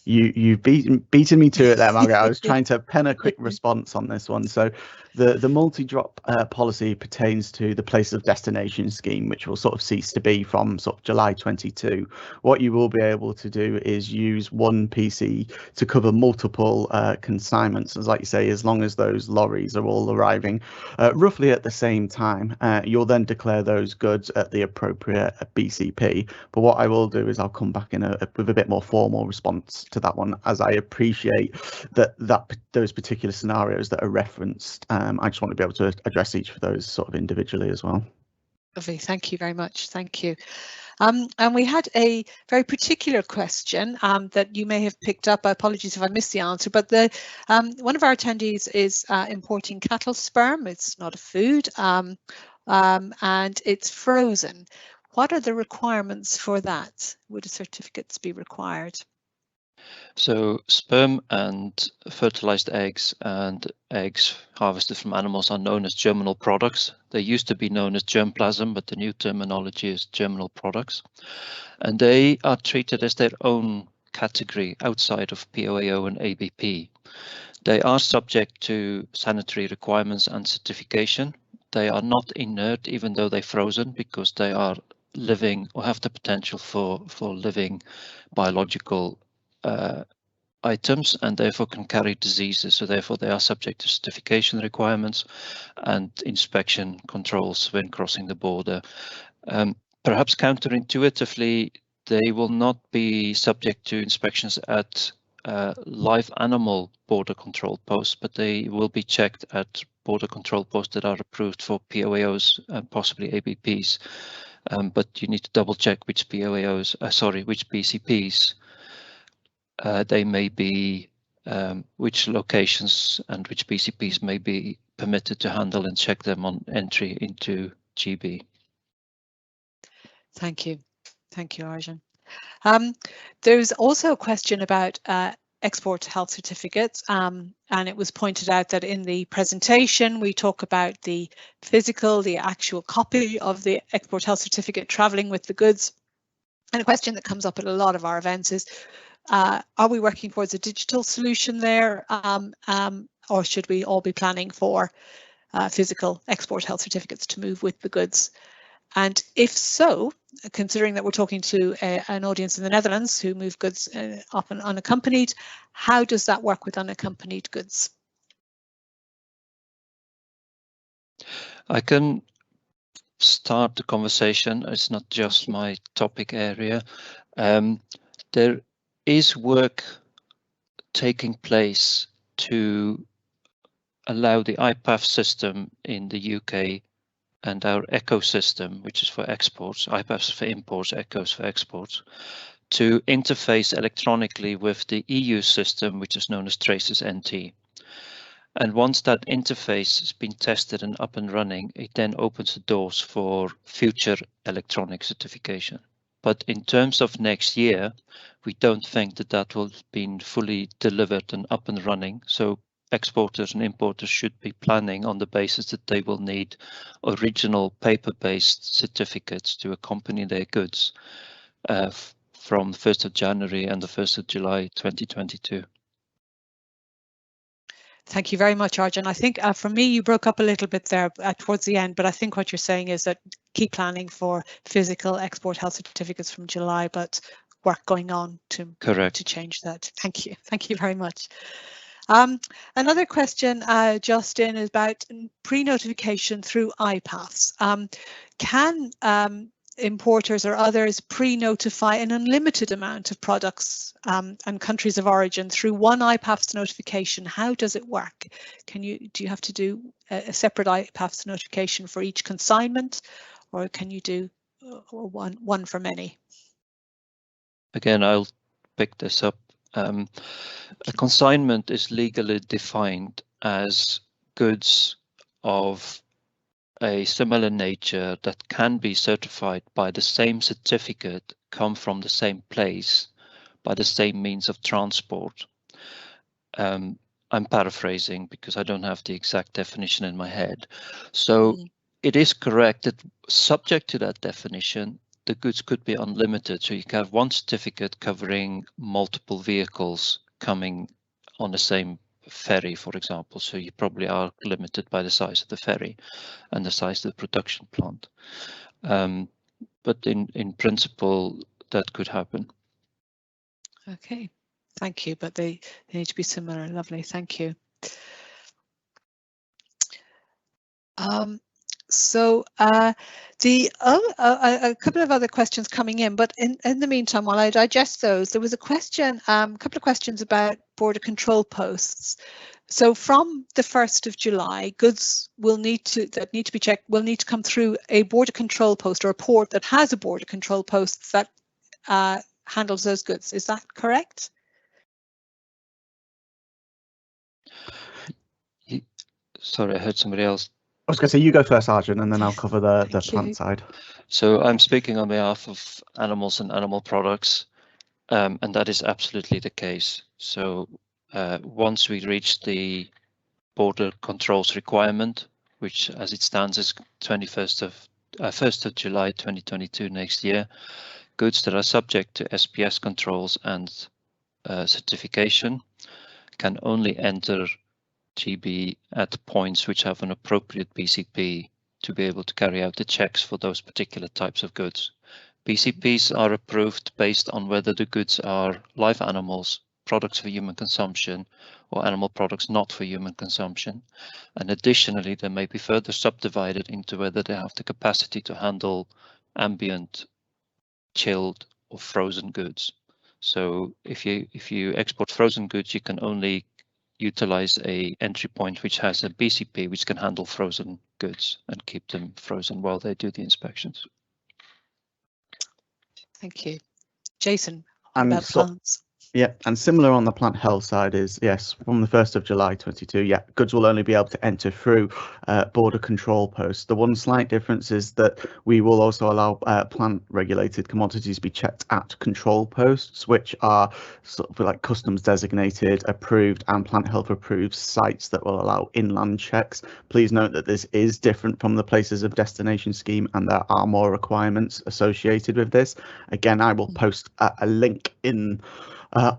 You've beaten me to it there, Margaret. I was trying to pen a quick response on this one. So the multi-drop policy pertains to the place of destination scheme, which will sort of cease to be from sort of July 22. What you will be able to do is use one PC to cover multiple consignments, as like you say, as long as those lorries are all arriving roughly at the same time. You'll then declare those goods at the appropriate BCP. But what I will do is I'll come back with a bit more formal response to that one, as I appreciate that those particular scenarios that are referenced. I just want to be able to address each of those sort of individually as well. Lovely, thank you very much. Thank you. And we had a very particular question that you may have picked up. Apologies if I missed the answer, but one of our attendees is importing cattle sperm. It's not a food, and it's frozen. What are the requirements for that? Would certificates be required? So sperm and fertilized eggs and eggs harvested from animals are known as germinal products. They used to be known as germplasm, but the new terminology is germinal products. And they are treated as their own category outside of POAO and ABP. They are subject to sanitary requirements and certification. They are not inert, even though they're frozen, because they are living or have the potential for living biological items, and therefore can carry diseases. So therefore they are subject to certification requirements and inspection controls when crossing the border. Perhaps counterintuitively, they will not be subject to inspections at live animal border control posts, but they will be checked at border control posts that are approved for POAOs and possibly ABPs. But you need to double check which POAOs, which BCPs they may be, which locations and which BCPs may be permitted to handle and check them on entry into GB. Thank you. Thank you, Arjun. There's also a question about export health certificates, and it was pointed out that in the presentation we talk about the physical, the actual copy of the export health certificate travelling with the goods. And a question that comes up at a lot of our events is, are we working towards a digital solution there, or should we all be planning for physical export health certificates to move with the goods? And if so, considering that we're talking to an audience in the Netherlands who move goods often unaccompanied, how does that work with unaccompanied goods? I can start the conversation. It's not just my topic area. There is work taking place to allow the IPAF system in the UK and our ecosystem, which is for exports, IPAFs for imports, ECOs for exports, to interface electronically with the EU system, which is known as Traces NT. And once that interface has been tested and up and running, it then opens the doors for future electronic certification. But in terms of next year, we don't think that that will have been fully delivered and up and running. So exporters and importers should be planning on the basis that they will need original paper-based certificates to accompany their goods from the 1st of January and the 1st of July 2022. Thank you very much, Arjun. I think for me, you broke up a little bit there towards the end, but I think what you're saying is that keep planning for physical export health certificates from July, but work going on to change that. Thank you. Thank you very much. Another question, Justin, is about pre-notification through IPAFs. Can importers or others pre-notify an unlimited amount of products and countries of origin through one IPAFs notification? How does it work? Do you have to do a separate IPAFs notification for each consignment, or can you do one for many? Again, I'll pick this up. A consignment is legally defined as goods of a similar nature that can be certified by the same certificate, come from the same place, by the same means of transport. I'm paraphrasing because I don't have the exact definition in my head. So it is correct that subject to that definition, the goods could be unlimited. So you can have one certificate covering multiple vehicles coming on the same ferry, for example. So you probably are limited by the size of the ferry and the size of the production plant. But in principle, that could happen. Okay, thank you. But they need to be similar. Lovely, thank you. So a couple of other questions coming in, but in the meantime, while I digest those, there was a question, a couple of questions about border control posts. So from the 1st of July, goods will need to be checked, will need to come through a border control post or a port that has a border control post that handles those goods. Is that correct? Sorry, I heard somebody else. I was going to say, you go first, Arjun, and then I'll cover the plant side. So I'm speaking on behalf of animals and animal products, and that is absolutely the case. So once we reach the border controls requirement, which as it stands is 1st of July 2022 next year, goods that are subject to SPS controls and certification can only enter GB at points which have an appropriate BCP to be able to carry out the checks for those particular types of goods. BCPs are approved based on whether the goods are live animals, products for human consumption, or animal products not for human consumption. And additionally, they may be further subdivided into whether they have the capacity to handle ambient, chilled, or frozen goods. So if you export frozen goods, you can only utilize a entry point which has a BCP which can handle frozen goods and keep them frozen while they do the inspections. Thank you. Jason, about plants? Yeah, and similar on the plant health side is, yes, from the 1st of July 22, yeah, goods will only be able to enter through border control posts. The one slight difference is that we will also allow plant regulated commodities to be checked at control posts, which are sort of like customs designated, approved and plant health approved sites that will allow inland checks. Please note that this is different from the places of destination scheme and there are more requirements associated with this. Again, I will post a link in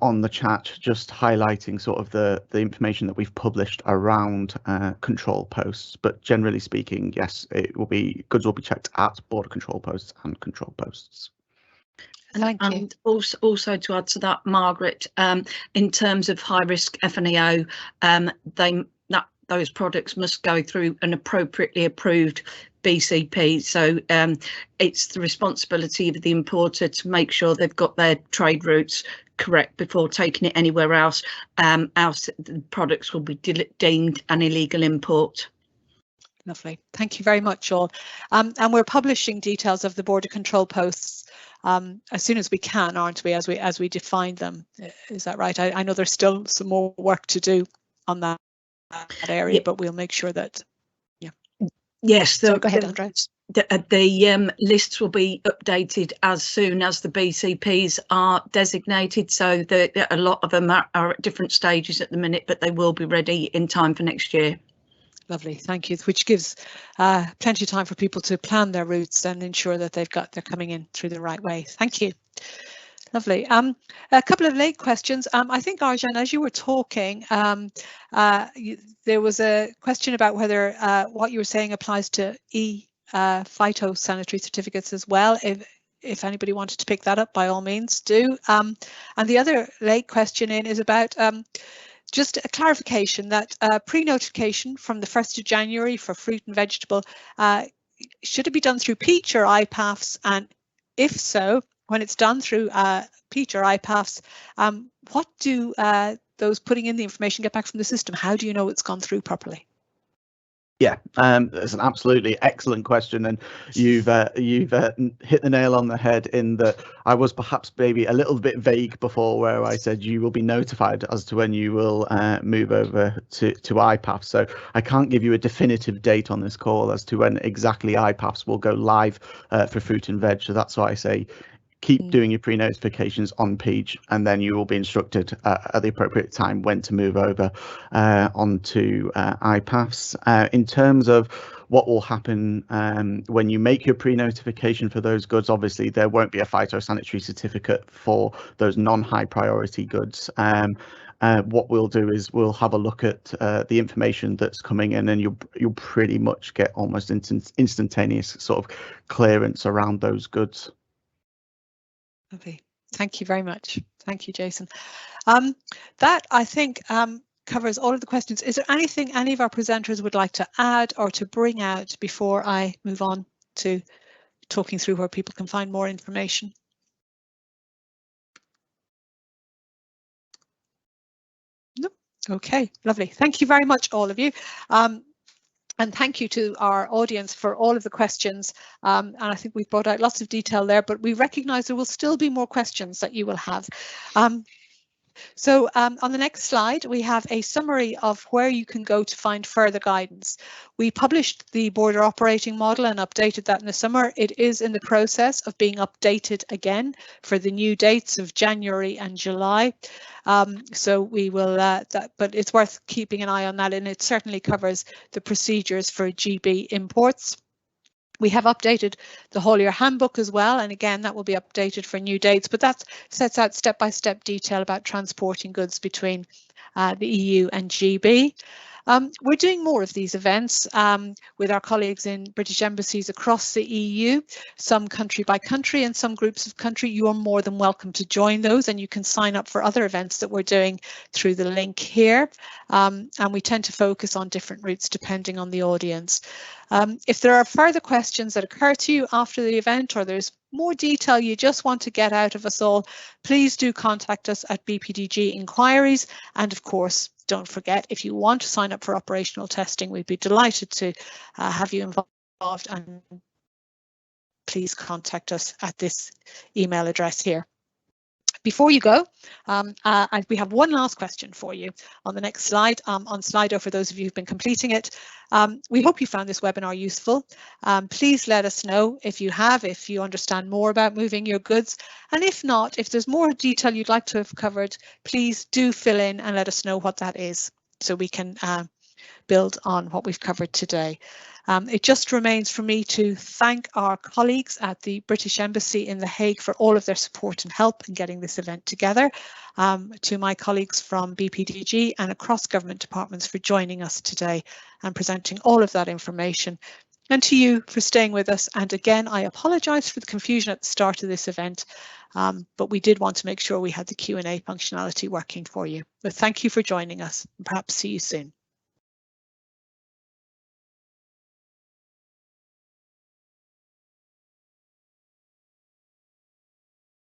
on the chat, just highlighting sort of the information that we've published around control posts. But generally speaking, yes, goods will be checked at border control posts and control posts. Thank you. And also to add to that, Margaret, in terms of high risk FNEO, those products must go through an appropriately approved BCP. So it's the responsibility of the importer to make sure they've got their trade routes correct before taking it anywhere else. Else the products will be deemed an illegal import. Lovely. Thank you very much, all. And we're publishing details of the border control posts as soon as we can, aren't we, as we define them? Is that right? I know there's still some more work to do on that area, but we'll make sure that, yeah. Yes, so go ahead, Andreas. The lists will be updated as soon as the BCPs are designated, so a lot of them are at different stages at the minute, but they will be ready in time for next year. Lovely, thank you, which gives plenty of time for people to plan their routes and ensure that they're coming in through the right way. Thank you. Lovely. A couple of late questions. I think, Arjan, as you were talking, there was a question about whether what you were saying applies to Phytosanitary certificates as well. If anybody wanted to pick that up, by all means do. And the other late question in is about just a clarification that pre-notification from the 1st of January for fruit and vegetable, should it be done through Peach or IPAFs? And if so, when it's done through Peach or IPAFs, what do those putting in the information get back from the system? How do you know it's gone through properly? Yeah, that's an absolutely excellent question, and you've hit the nail on the head in that I was perhaps maybe a little bit vague before, where I said you will be notified as to when you will move over to IPAF. So I can't give you a definitive date on this call as to when exactly IPAFs will go live for fruit and veg. So that's why I say keep doing your pre-notifications on Peach, and then you will be instructed at the appropriate time when to move over onto IPAFs. In terms of what will happen when you make your pre-notification for those goods, obviously there won't be a phytosanitary certificate for those non-high priority goods. What we'll do is we'll have a look at the information that's coming in, and you'll pretty much get almost instantaneous sort of clearance around those goods. Okay, thank you very much. Thank you, Jason. That, I think, covers all of the questions. Is there anything any of our presenters would like to add or to bring out before I move on to talking through where people can find more information? No. Okay, lovely. Thank you very much, all of you. And thank you to our audience for all of the questions. And I think we've brought out lots of detail there, but we recognise there will still be more questions that you will have. So on the next slide, we have a summary of where you can go to find further guidance. We published the border operating model and updated that in the summer. It is in the process of being updated again for the new dates of January and July. So we will, but it's worth keeping an eye on that, and it certainly covers the procedures for GB imports. We have updated the haulier handbook as well, and again that will be updated for new dates, but that sets out step-by-step detail about transporting goods between the EU and GB. We're doing more of these events with our colleagues in British embassies across the EU, some country by country and some groups of country. You are more than welcome to join those, and you can sign up for other events that we're doing through the link here. And we tend to focus on different routes depending on the audience. If there are further questions that occur to you after the event, or there's more detail you just want to get out of us all, please do contact us at BPDG Inquiries. And of course, don't forget, if you want to sign up for operational testing, we'd be delighted to have you involved, and please contact us at this email address here. Before you go, we have one last question for you on the next slide, on Slido for those of you who've been completing it. We hope you found this webinar useful. Please let us know if you have, if you understand more about moving your goods, and if not, if there's more detail you'd like to have covered, please do fill in and let us know what that is so we can build on what we've covered today. It just remains for me to thank our colleagues at the British Embassy in The Hague for all of their support and help in getting this event together, to my colleagues from BPDG and across government departments for joining us today and presenting all of that information, and to you for staying with us. And again, I apologise for the confusion at the start of this event, but we did want to make sure we had the Q&A functionality working for you. But thank you for joining us, and perhaps see you soon.